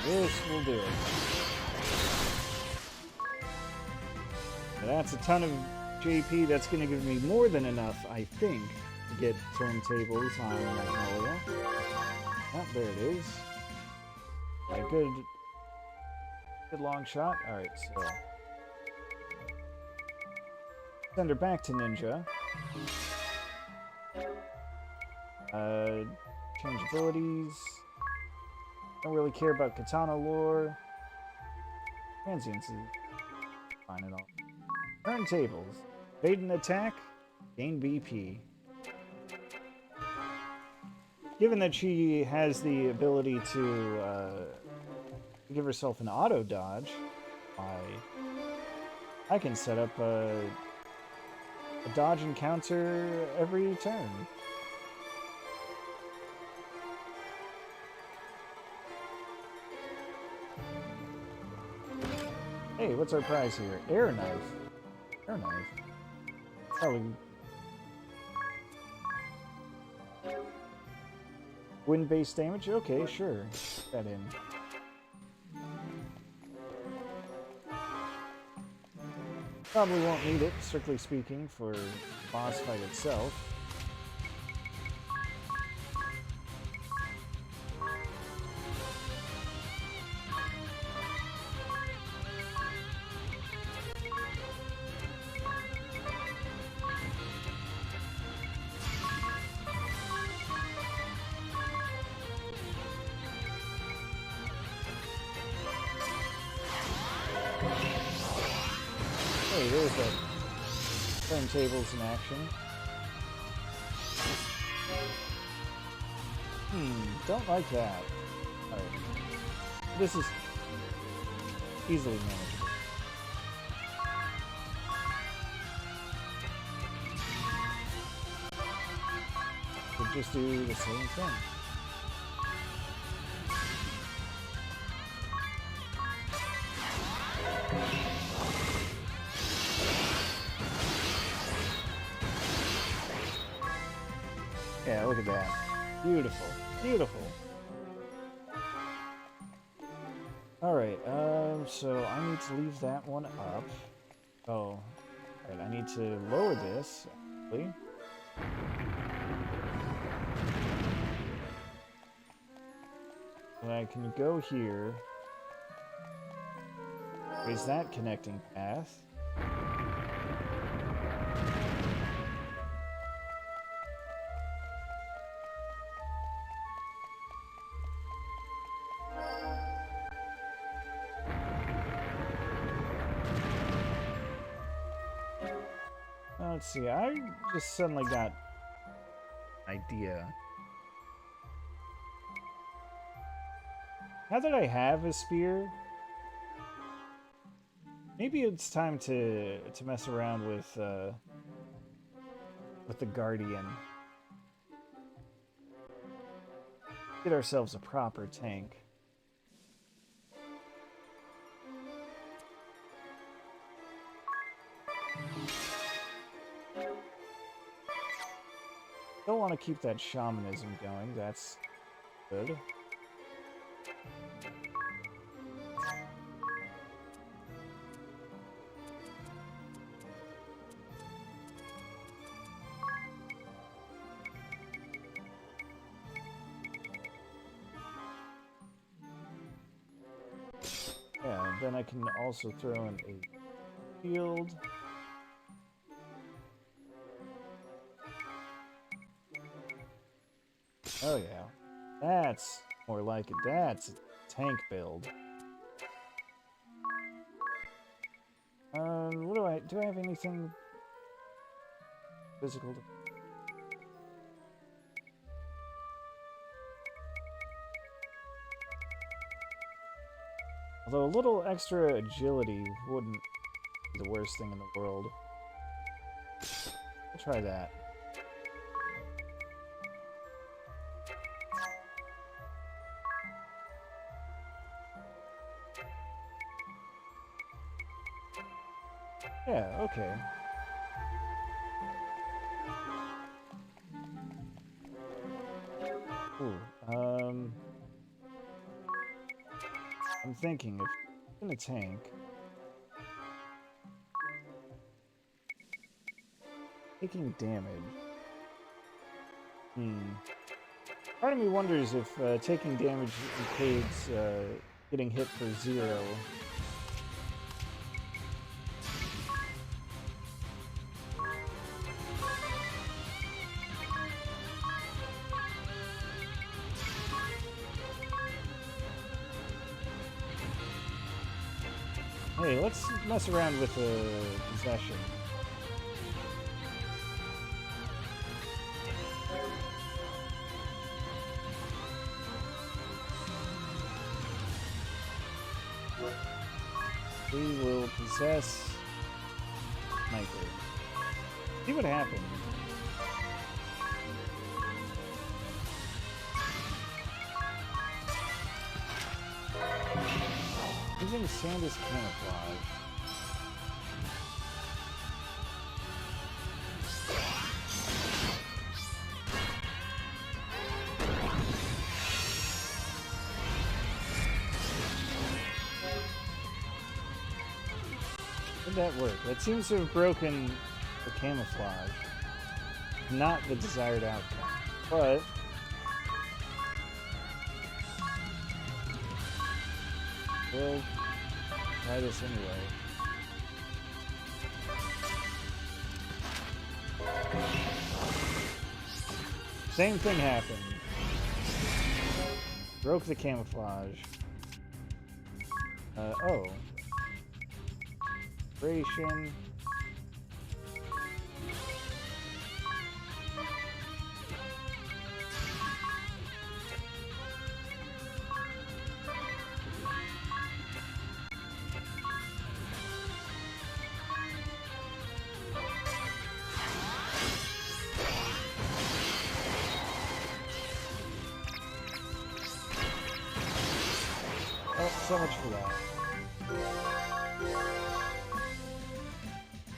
This will do it. That's a ton of JP. That's going to give me more than enough, I think, to get turntables on Magnolia. Oh, there it is. Alright, good. Good long shot. Alright, so. Send her back to Ninja. Change abilities. Don't really care about katana lore. Transience is fine at all. Turntables. Evade an attack. Gain BP. Given that she has the ability to give herself an auto dodge, I can set up a dodge and counter every turn. Hey, what's our prize here? Air knife. Air knife. Probably. Wind-based damage? Okay, sure. Put that in. Probably won't need it, strictly speaking, for the boss fight itself. Hey, there's that turntables in action. Don't like that. Alright. This is easily manageable. We'll just do the same thing. Yeah, look at that. Beautiful. Beautiful. Alright, so I need to leave that one up. Oh, alright, I need to lower this, actually. And I can go here. Raise that connecting path. Let's see, I just suddenly got an idea. Now that I have a spear, Maybe it's time to mess around with the Guardian. Get ourselves a proper tank. Still want to keep that shamanism going. That's good. Yeah, then I can also throw in a shield. Oh yeah, that's more like it. That's a tank build. What do I have anything physical to... Although a little extra agility wouldn't be the worst thing in the world. We'll try that. Yeah, okay. Ooh, I'm thinking if in a tank, taking damage. Part of me wonders if taking damage includes getting hit for 0. Hey, let's mess around with possession. We will possess Sniper. See what happens. Using Sandus camouflage. Did that work? That seems to have broken the camouflage. Not the desired outcome. But we'll try this anyway. Same thing happened. Broke the camouflage. Oh. Ration. So much for that.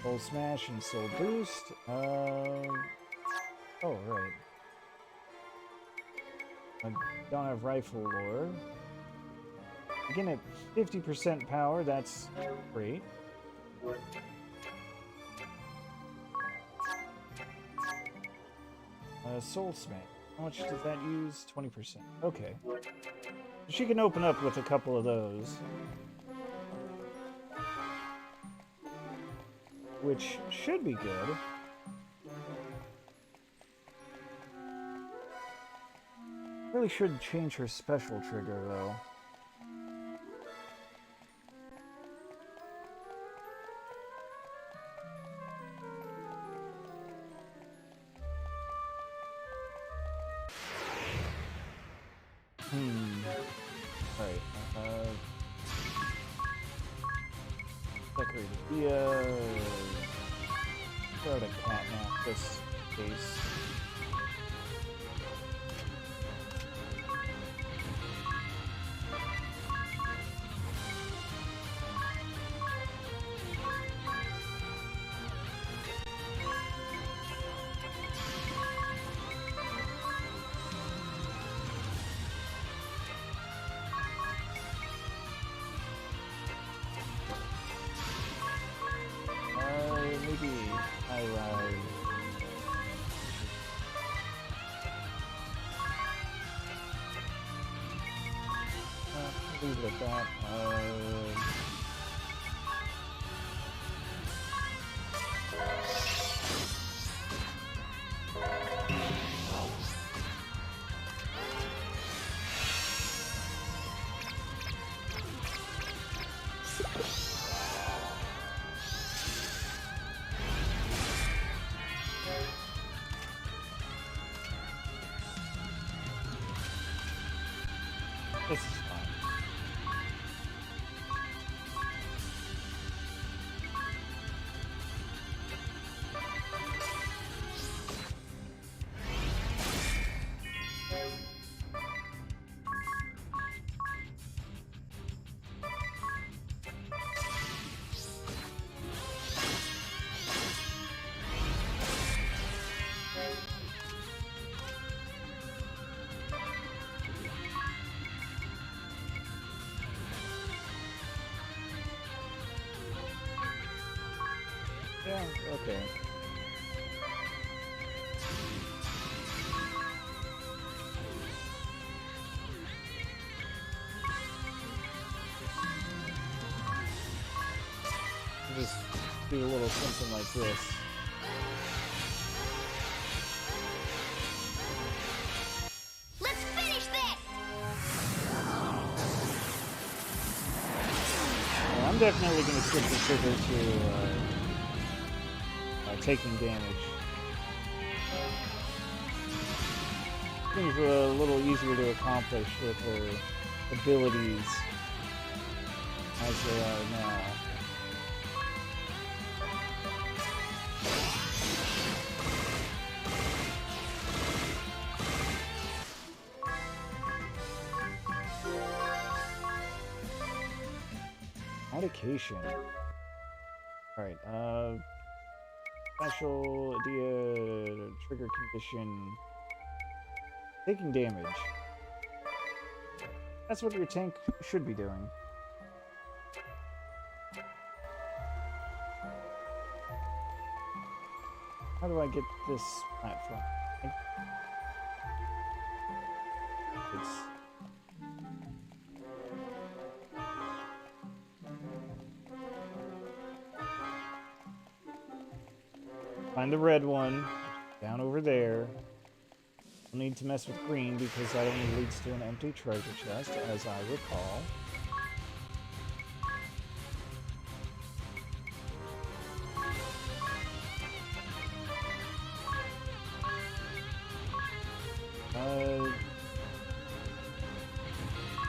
Soul Smash and Soul Boost. Oh, right. I don't have Rifle Lore. Again, at 50% power, that's great. Soul Smash. How much does that use? 20%. Okay. She can open up with a couple of those. Which should be good. Really should change her special trigger, though. upgrade Edea. Throw out a catnap this case. Maybe I ride. Leave it at that. This is fine. Yeah, okay. Just do a little something like this. Let's finish this! Well, I'm definitely going to switch the trigger to taking damage. Things are a little easier to accomplish with her abilities as they are now. Medication. Alright, special Edea trigger condition. Taking damage. That's what your tank should be doing. How do I get this platform? It's find the red one down over there. Don't need to mess with green because that only leads to an empty treasure chest, as I recall.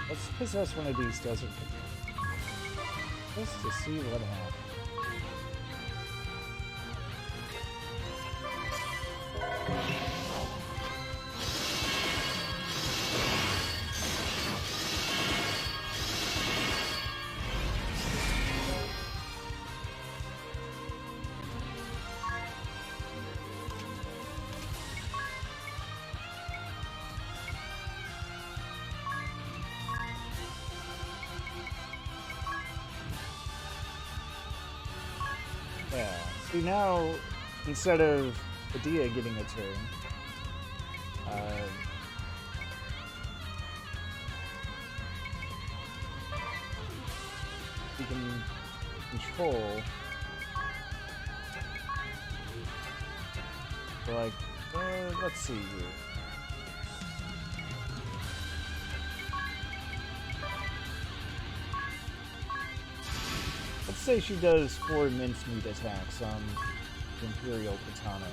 Let's possess one of these desert just to see what happens. Yeah. See, now, instead of Edea getting a turn, you can control, like, let's see here. Let's say she does 4 mincemeat attacks on the Imperial Katana.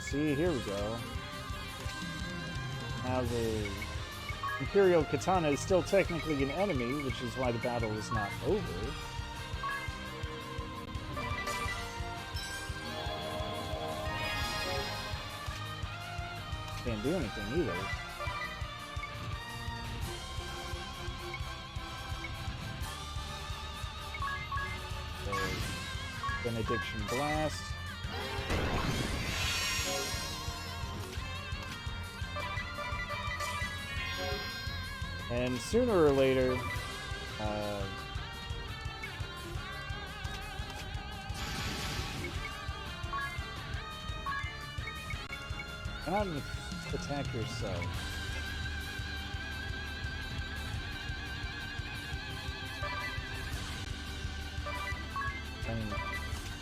see, here we go. Now the Imperial Katana is still technically an enemy, which is why the battle is not over. Can't do anything either. So, Benediction Blast. And sooner or later, not attack yourself. And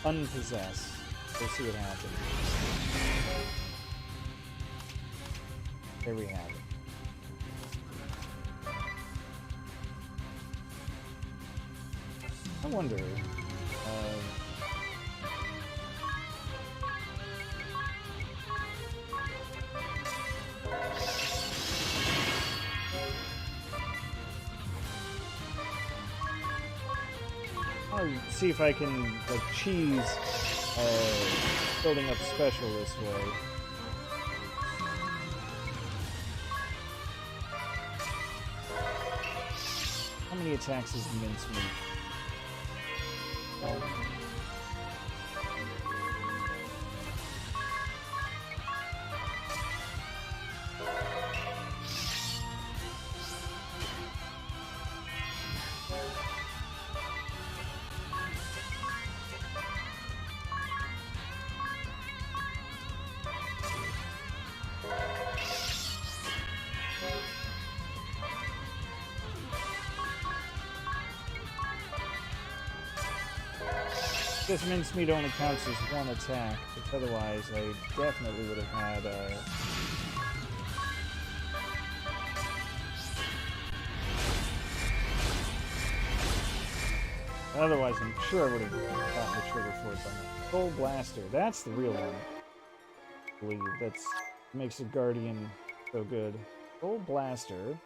unpossess. We'll see what happens. There we have it. I wonder, I'll see if I can, like, cheese building up special this way. How many attacks is mincemeat? This mincemeat only counts as one attack, but otherwise I definitely would have had otherwise I'm sure I would have gotten the trigger for it by now. Soul Blaster, that's the real one. I believe that's makes a Guardian so good. Soul Blaster.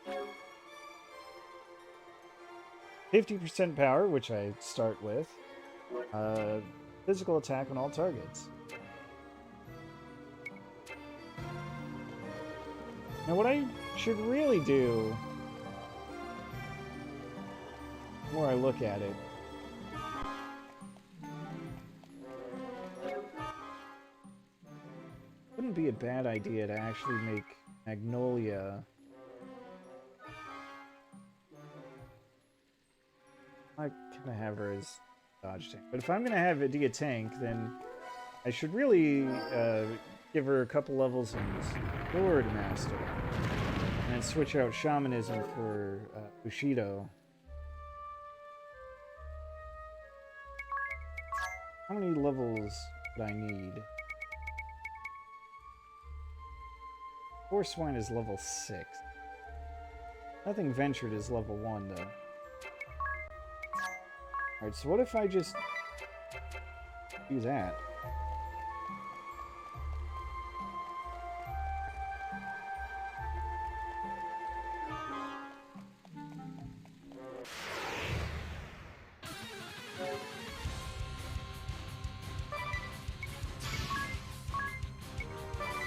50% power, which I start with. Physical attack on all targets. Now what I should really do, the more I look at it, wouldn't be a bad idea to actually make Magnolia I can have her as dodge tank. But if I'm going to have Edea tank, then I should really give her a couple levels in Sword Master. And switch out Shamanism for Bushido. How many levels would I need? Force Wine is level 6. Nothing Ventured is level 1, though. Alright, so what if I just do that?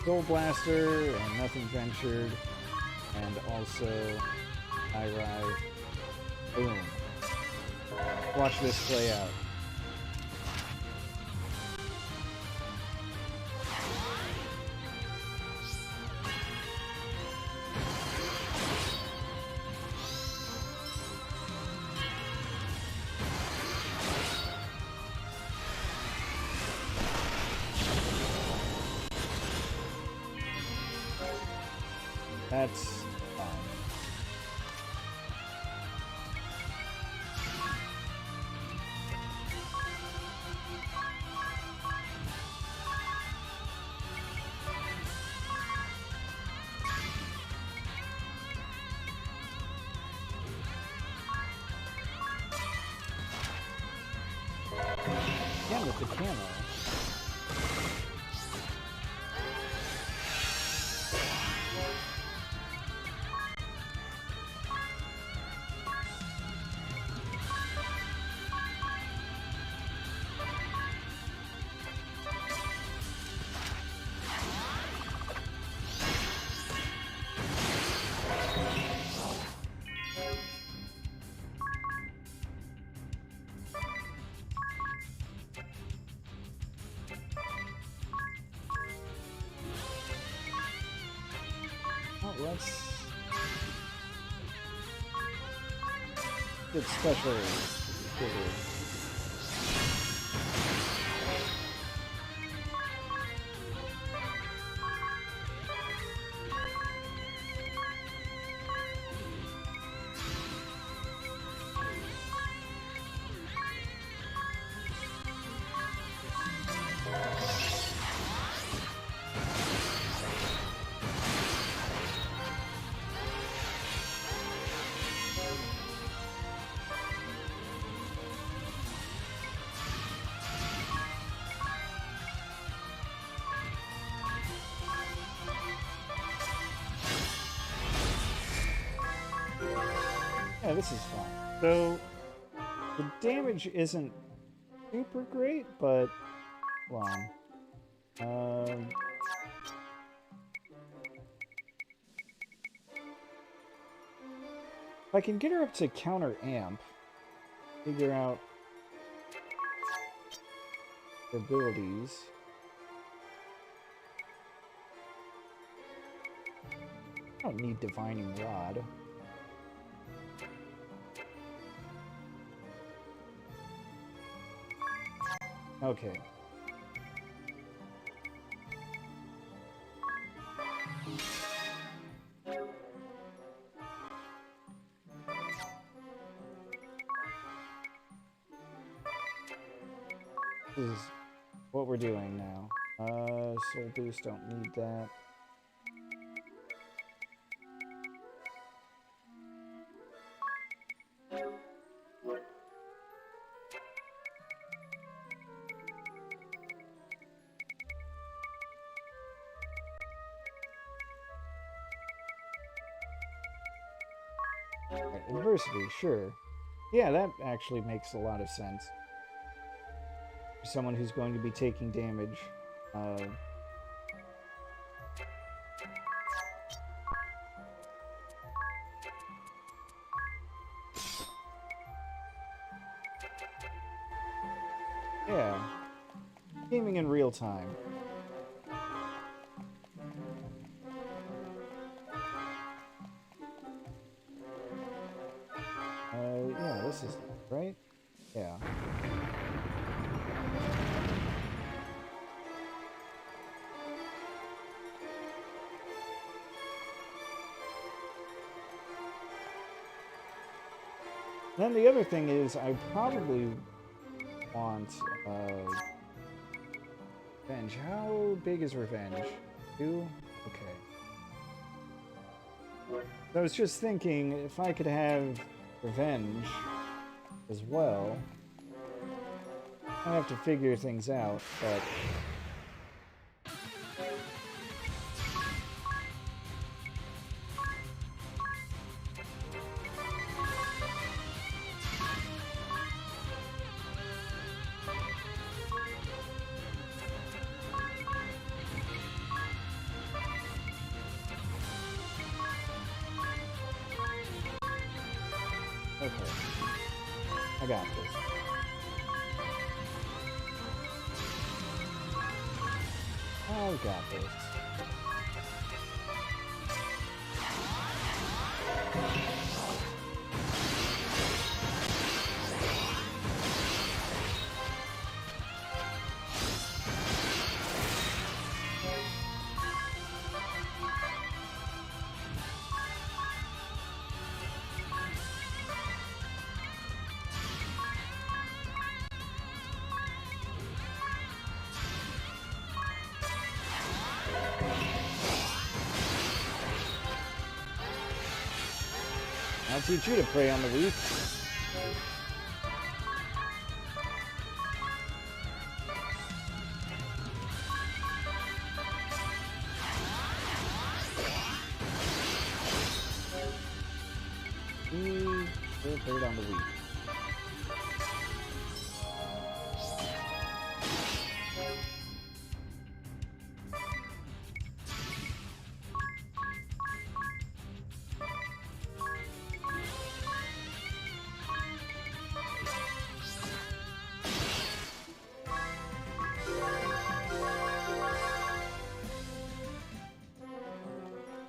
Soul Blaster and Nothing Ventured, and also Irai. Boom. Watch this play out. That's fine. Again with the camo. let's get special trigger. Yeah, this is fun. So, the damage isn't super great, but... Hold on. If I can get her up to counter amp, figure out her abilities. I don't need Divining Rod. Okay. This is what we're doing now. Soul boost, don't need that. Adversity, sure. Yeah, that actually makes a lot of sense. For someone who's going to be taking damage. Yeah. Gaming in real time. Yeah, this is right? Yeah. Then the other thing is, I probably want Revenge. How big is Revenge? 2? Okay. I was just thinking, if I could have Revenge as well, I have to figure things out, but... Okay. I got this. I got this. I'll teach you to prey on the weak. Still preyed on the weak.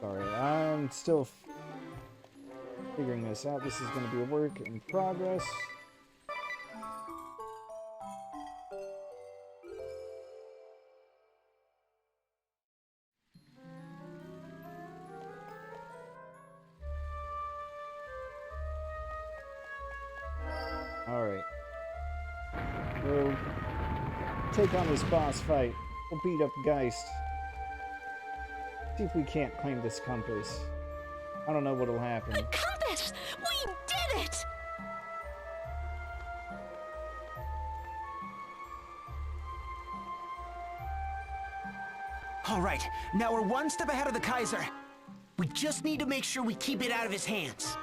Sorry, I'm still figuring this out. This is going to be a work in progress. Alright. We'll take on this boss fight. We'll beat up Geist. See if we can't claim this compass. I don't know what'll happen. The compass! We did it! All right, now we're one step ahead of the Kaiser. We just need to make sure we keep it out of his hands.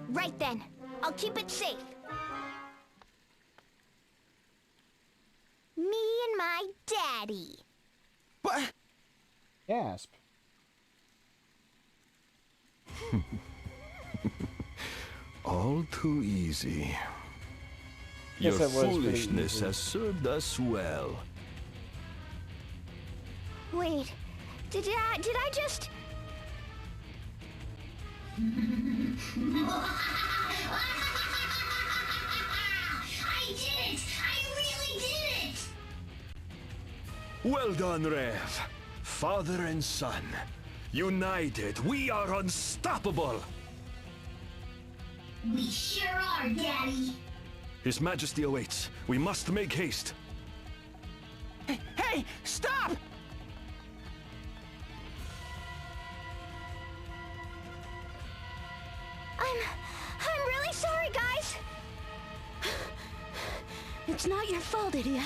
Right then. I'll keep it safe. Me and my daddy. What? Gasp. All too easy. Yes, Your that was pretty foolishness easy. has served us well. Wait, did I just... I did it! I really did it! Well done, Braev. Father and son. United, we are unstoppable! We sure are, Daddy. His Majesty awaits. We must make haste. Hey, stop! I'm really sorry, guys. It's not your fault, Edea.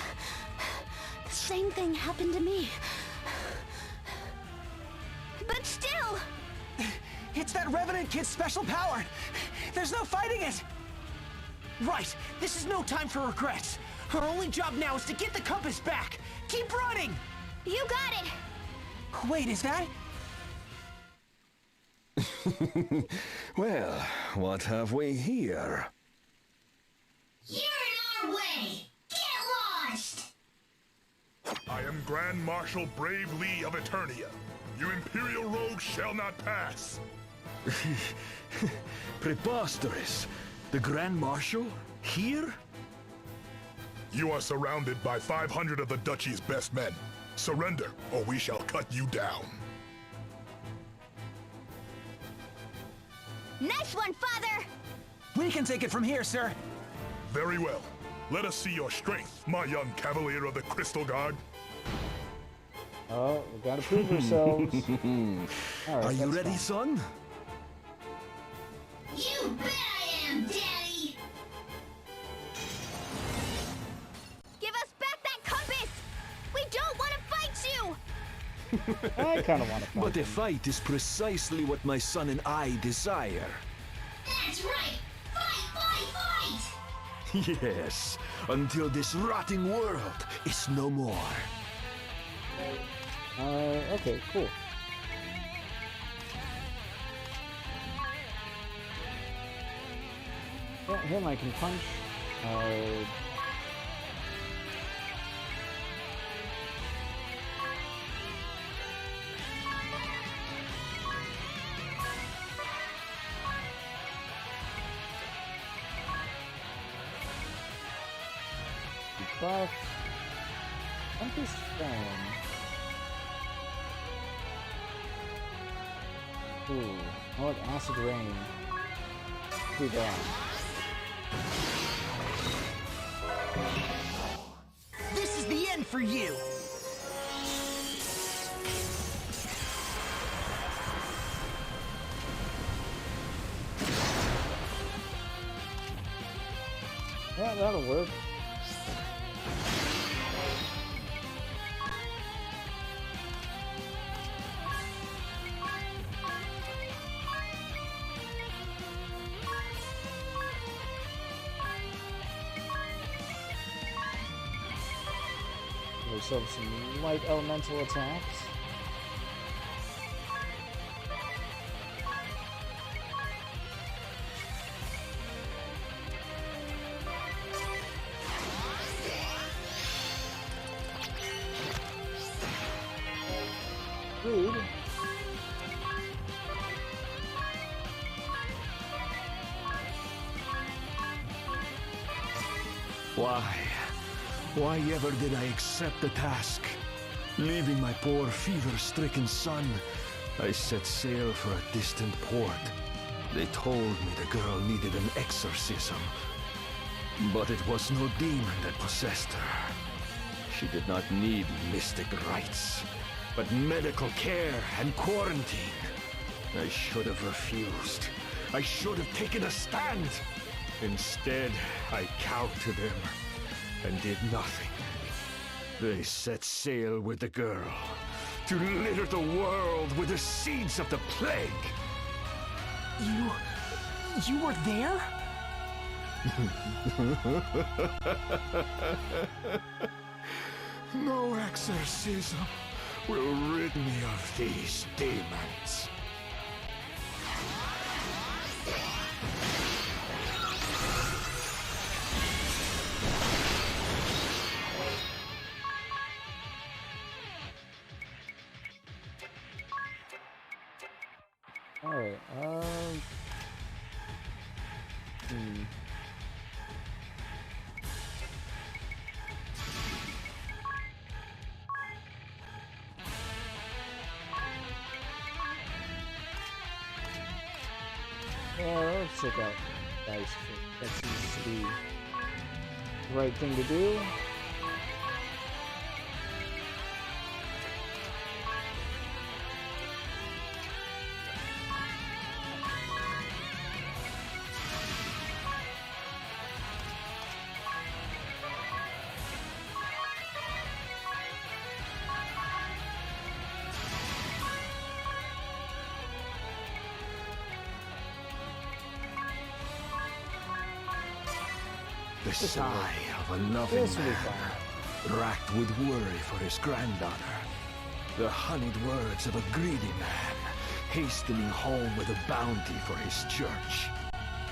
The same thing happened to me. But still... It's that Revenant kid's special power. There's no fighting it. Right, this is no time for regrets. Our only job now is to get the compass back. Keep running! You got it! Wait, is that... Well, what have we here? You're in our way! Get lost! I am Grand Marshal Braev Lee of Eternia. You Imperial rogues shall not pass. Preposterous. The Grand Marshal? Here? You are surrounded by 500 of the Duchy's best men. Surrender, or we shall cut you down. Nice one, Father! We can take it from here, sir. Very well. Let us see your strength, my young cavalier of the Crystal Guard. Oh, we gotta prove ourselves. All right, are you that's ready, fine. son? You bet I am, Daddy! Give us back that compass! We don't want to fight you! I kind of want to fight But a him. fight is precisely what my son and I desire. That's right! Fight, fight, fight! Yes, until this rotting world is no more. Okay, cool. Yeah, him I can punch. Buff. Tempest Fan. Ooh, I want Acid Rain. Do that. This is the end for you! Yeah, that'll work. Give ourselves some light elemental attacks. Rude. Why ever did I accept the task? Leaving my poor fever-stricken son, I set sail for a distant port. They told me the girl needed an exorcism. But it was no demon that possessed her. She did not need mystic rites, but medical care and quarantine. I should have refused. I should have taken a stand. Instead, I cowed to them and did nothing. They set sail with the girl to litter the world with the seeds of the plague. You were there? No exorcism will rid me of these demons. Alright, let's check out Dice. That seems to be the right thing to do. The sigh of a loving man, racked with worry for his granddaughter. The honeyed words of a greedy man, hastening home with a bounty for his church.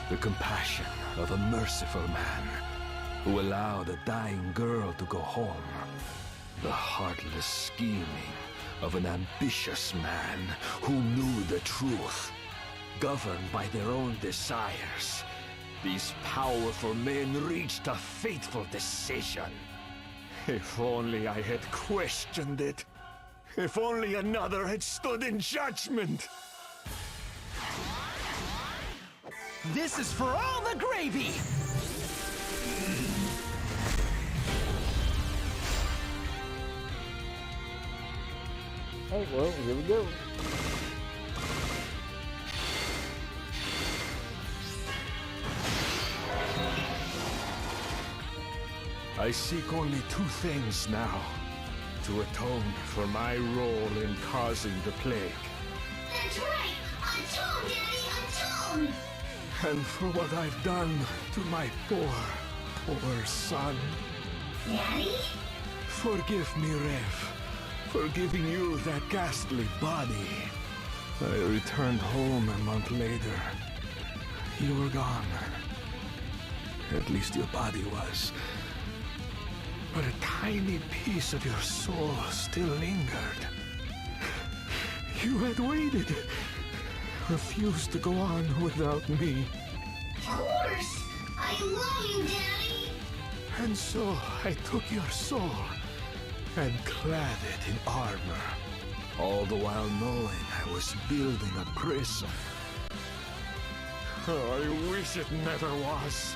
The compassion of a merciful man, who allowed a dying girl to go home. The heartless scheming of an ambitious man who knew the truth. Governed by their own desires, these powerful men reached a fateful decision. If only I had questioned it. If only another had stood in judgment. This is for all the gravy! Oh, well, here we go. I seek only two things now. To atone for my role in causing the plague. That's right! Atone, Daddy, atone! And for what I've done to my poor son. Daddy? Forgive me, Braev, for giving you that ghastly body. I returned home a month later. You were gone. At least your body was. But a tiny piece of your soul still lingered. You had waited. Refused to go on without me. Of course! I love you, Daddy! And so I took your soul and clad it in armor. All the while knowing I was building a prison. Oh, I wish it never was.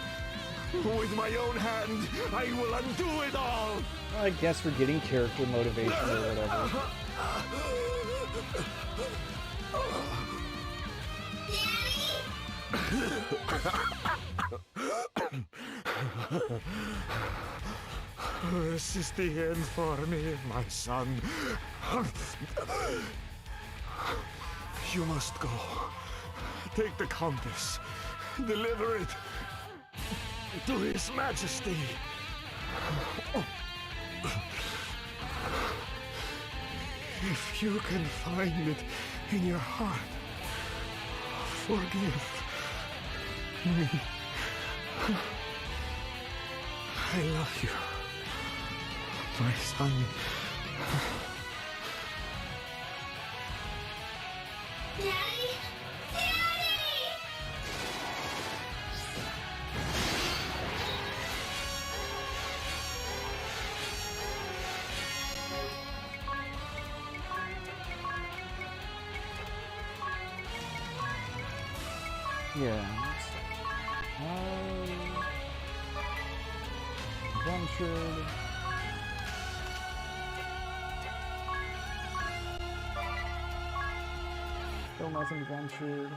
With my own hand, I will undo it all! I guess we're getting character motivation or whatever. This is the end for me, my son. You must go. Take the compass. Deliver it to His Majesty. If you can find it in your heart, forgive me. I love you, my son. Daddy? Daddy! Yeah. Adventured. Still nothing ventured.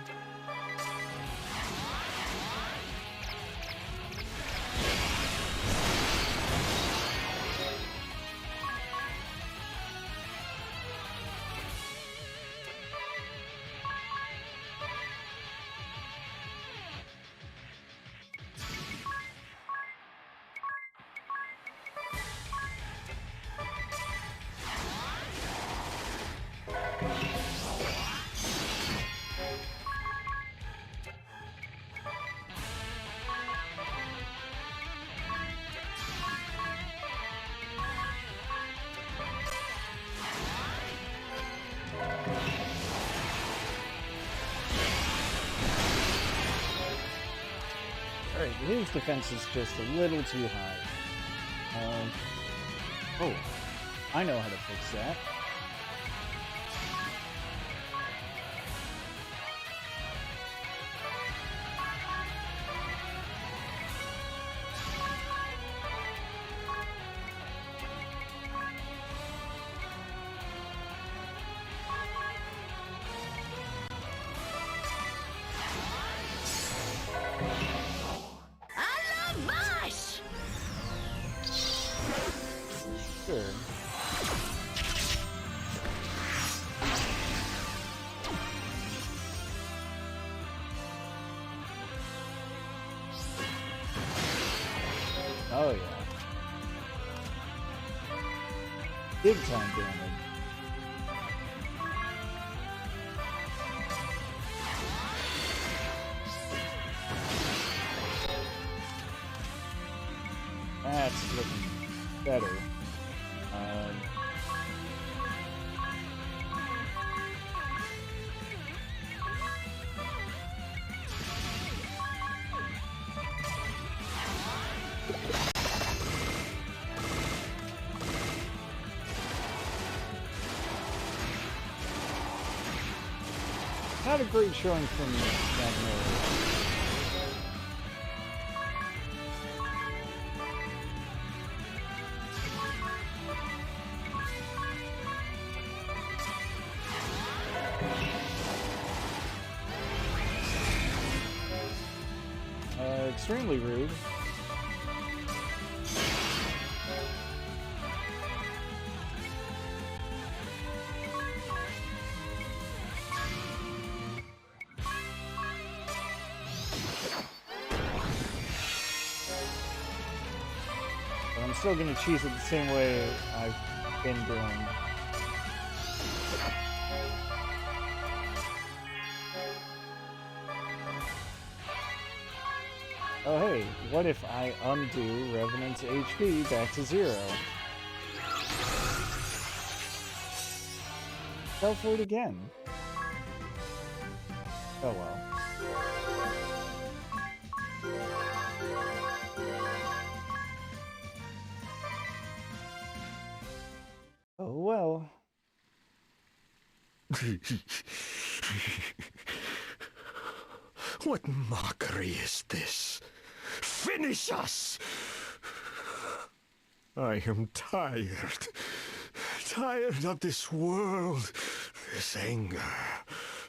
Alright, his defense is just a little too high. Oh, I know how to fix that. Sure. Oh yeah. Big time damage. That's looking better. Not a great showing from Magnolia. Extremely rude. But I'm still gonna cheese it the same way I've been doing. Oh hey, what if I undo Revenant's HP back to 0? Fell for it again. Oh well. Oh well. What mockery is this? Finish us! I am tired. Tired of this world, this anger,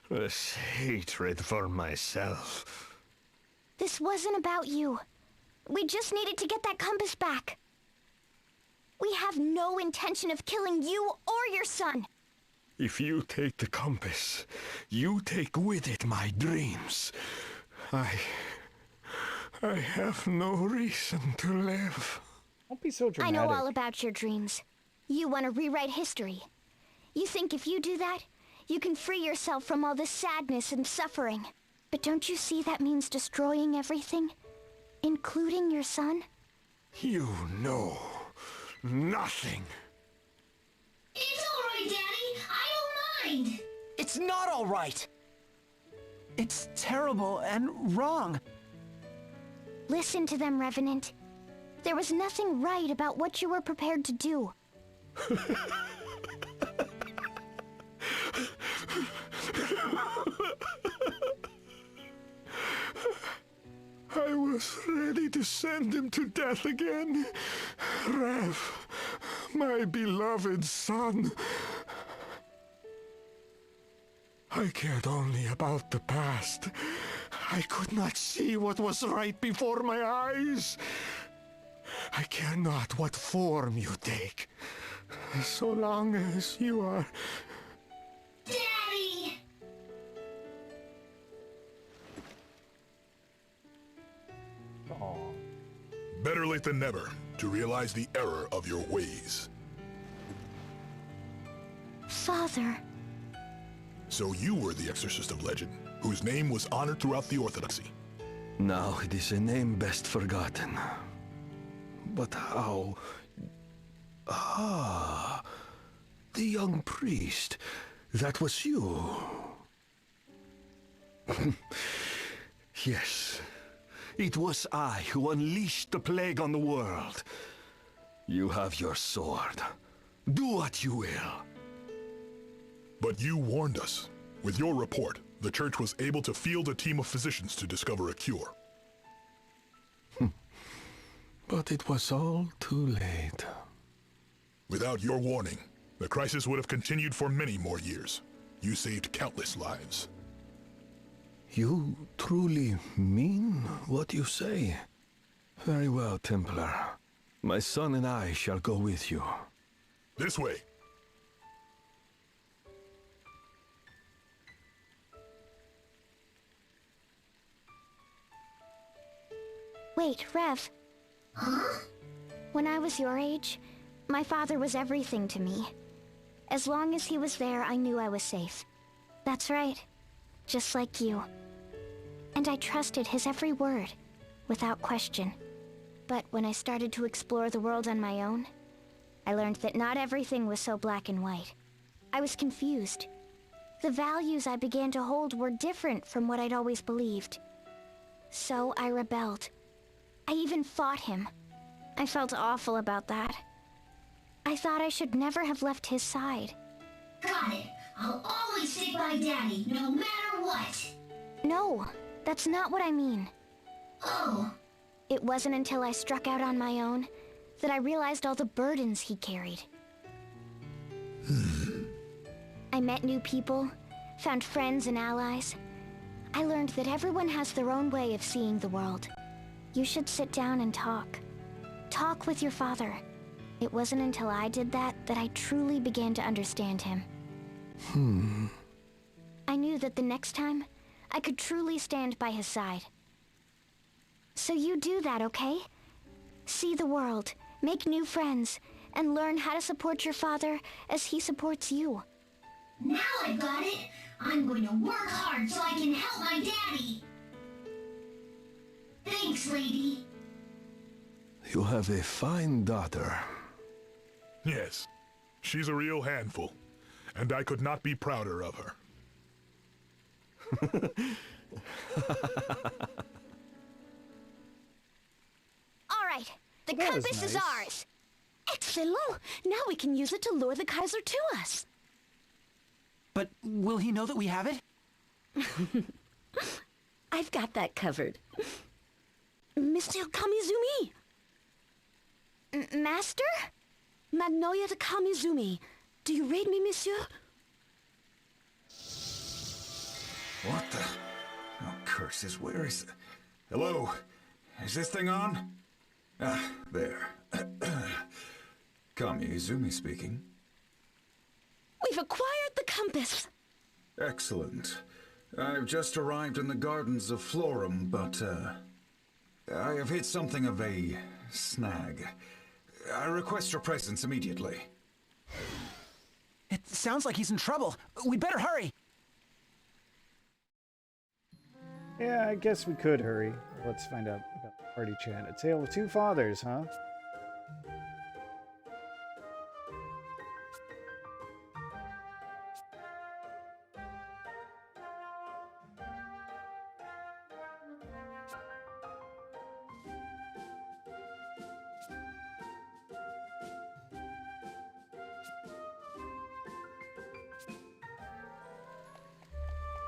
this hatred for myself. This wasn't about you. We just needed to get that compass back. We have no intention of killing you or your son. If you take the compass, you take with it my dreams. I have no reason to live. Don't be so dramatic. I know all about your dreams. You want to rewrite history. You think if you do that, you can free yourself from all the sadness and suffering. But don't you see that means destroying everything? Including your son? You know nothing. It's all right, Daddy. I don't mind. It's not all right. It's terrible and wrong. Listen to them, Revenant. There was nothing right about what you were prepared to do. was ready to send him to death again. Braev, my beloved son. I cared only about the past. I could not see what was right before my eyes. I care not what form you take, so long as you are... Daddy! Aww. Better late than never to realize the error of your ways. Father. So you were the exorcist of legend, whose name was honored throughout the Orthodoxy. Now it is a name best forgotten. But how... Ah, the young priest. That was you. Yes, it was I who unleashed the plague on the world. You have your sword. Do what you will. But you warned us. With your report, the Church was able to field a team of physicians to discover a cure. But it was all too late. Without your warning, the crisis would have continued for many more years. You saved countless lives. You truly mean what you say? Very well, Templar. My son and I shall go with you. This way. Wait, Rev. Huh? When I was your age, my father was everything to me. As long as he was there, I knew I was safe. That's right. Just like you. And I trusted his every word, without question. But when I started to explore the world on my own, I learned that not everything was so black and white. I was confused. The values I began to hold were different from what I'd always believed. So I rebelled. I even fought him. I felt awful about that. I thought I should never have left his side. Got it. I'll always stick by Daddy, no matter what. No, that's not what I mean. Oh. It wasn't until I struck out on my own that I realized all the burdens he carried. I met new people, found friends and allies. I learned that everyone has their own way of seeing the world. You should sit down and talk. Talk with your father. It wasn't until I did that I truly began to understand him. I knew that the next time, I could truly stand by his side. So you do that, okay? See the world, make new friends, and learn how to support your father as he supports you. Now I've got it. I'm going to work hard so I can help my daddy. Thanks, lady. You have a fine daughter. Yes, she's a real handful, and I could not be prouder of her. All right, the That was compass is nice. ours. Excellent! Now we can use it to lure the Kaiser to us. But will he know that we have it? I've got that covered. Monsieur Kamizumi! Master? Magnolia de Kamizumi. Do you read me, monsieur? What the? Oh, curses, where is... Hello? Is this thing on? Ah, there. Kamizumi speaking. We've acquired the compass. Excellent. I've just arrived in the gardens of Florum, but, I have hit something of a snag. I request your presence immediately. It sounds like he's in trouble. We'd better hurry. Yeah, I guess we could hurry. Let's find out about the party chat. A Tale of Two Fathers, huh?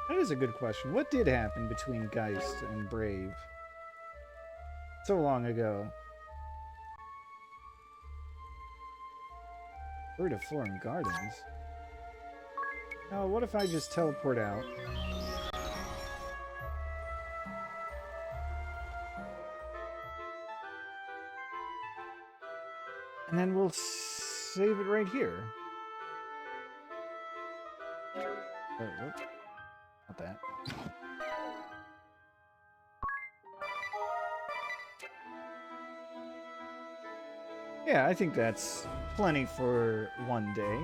That is a good question. What did happen between Geist and Braev? So long ago. Bird of Flooring Gardens? Oh, what if I just teleport out? And then we'll save it right here. Wait, what? Not that. Yeah, I think that's plenty for one day.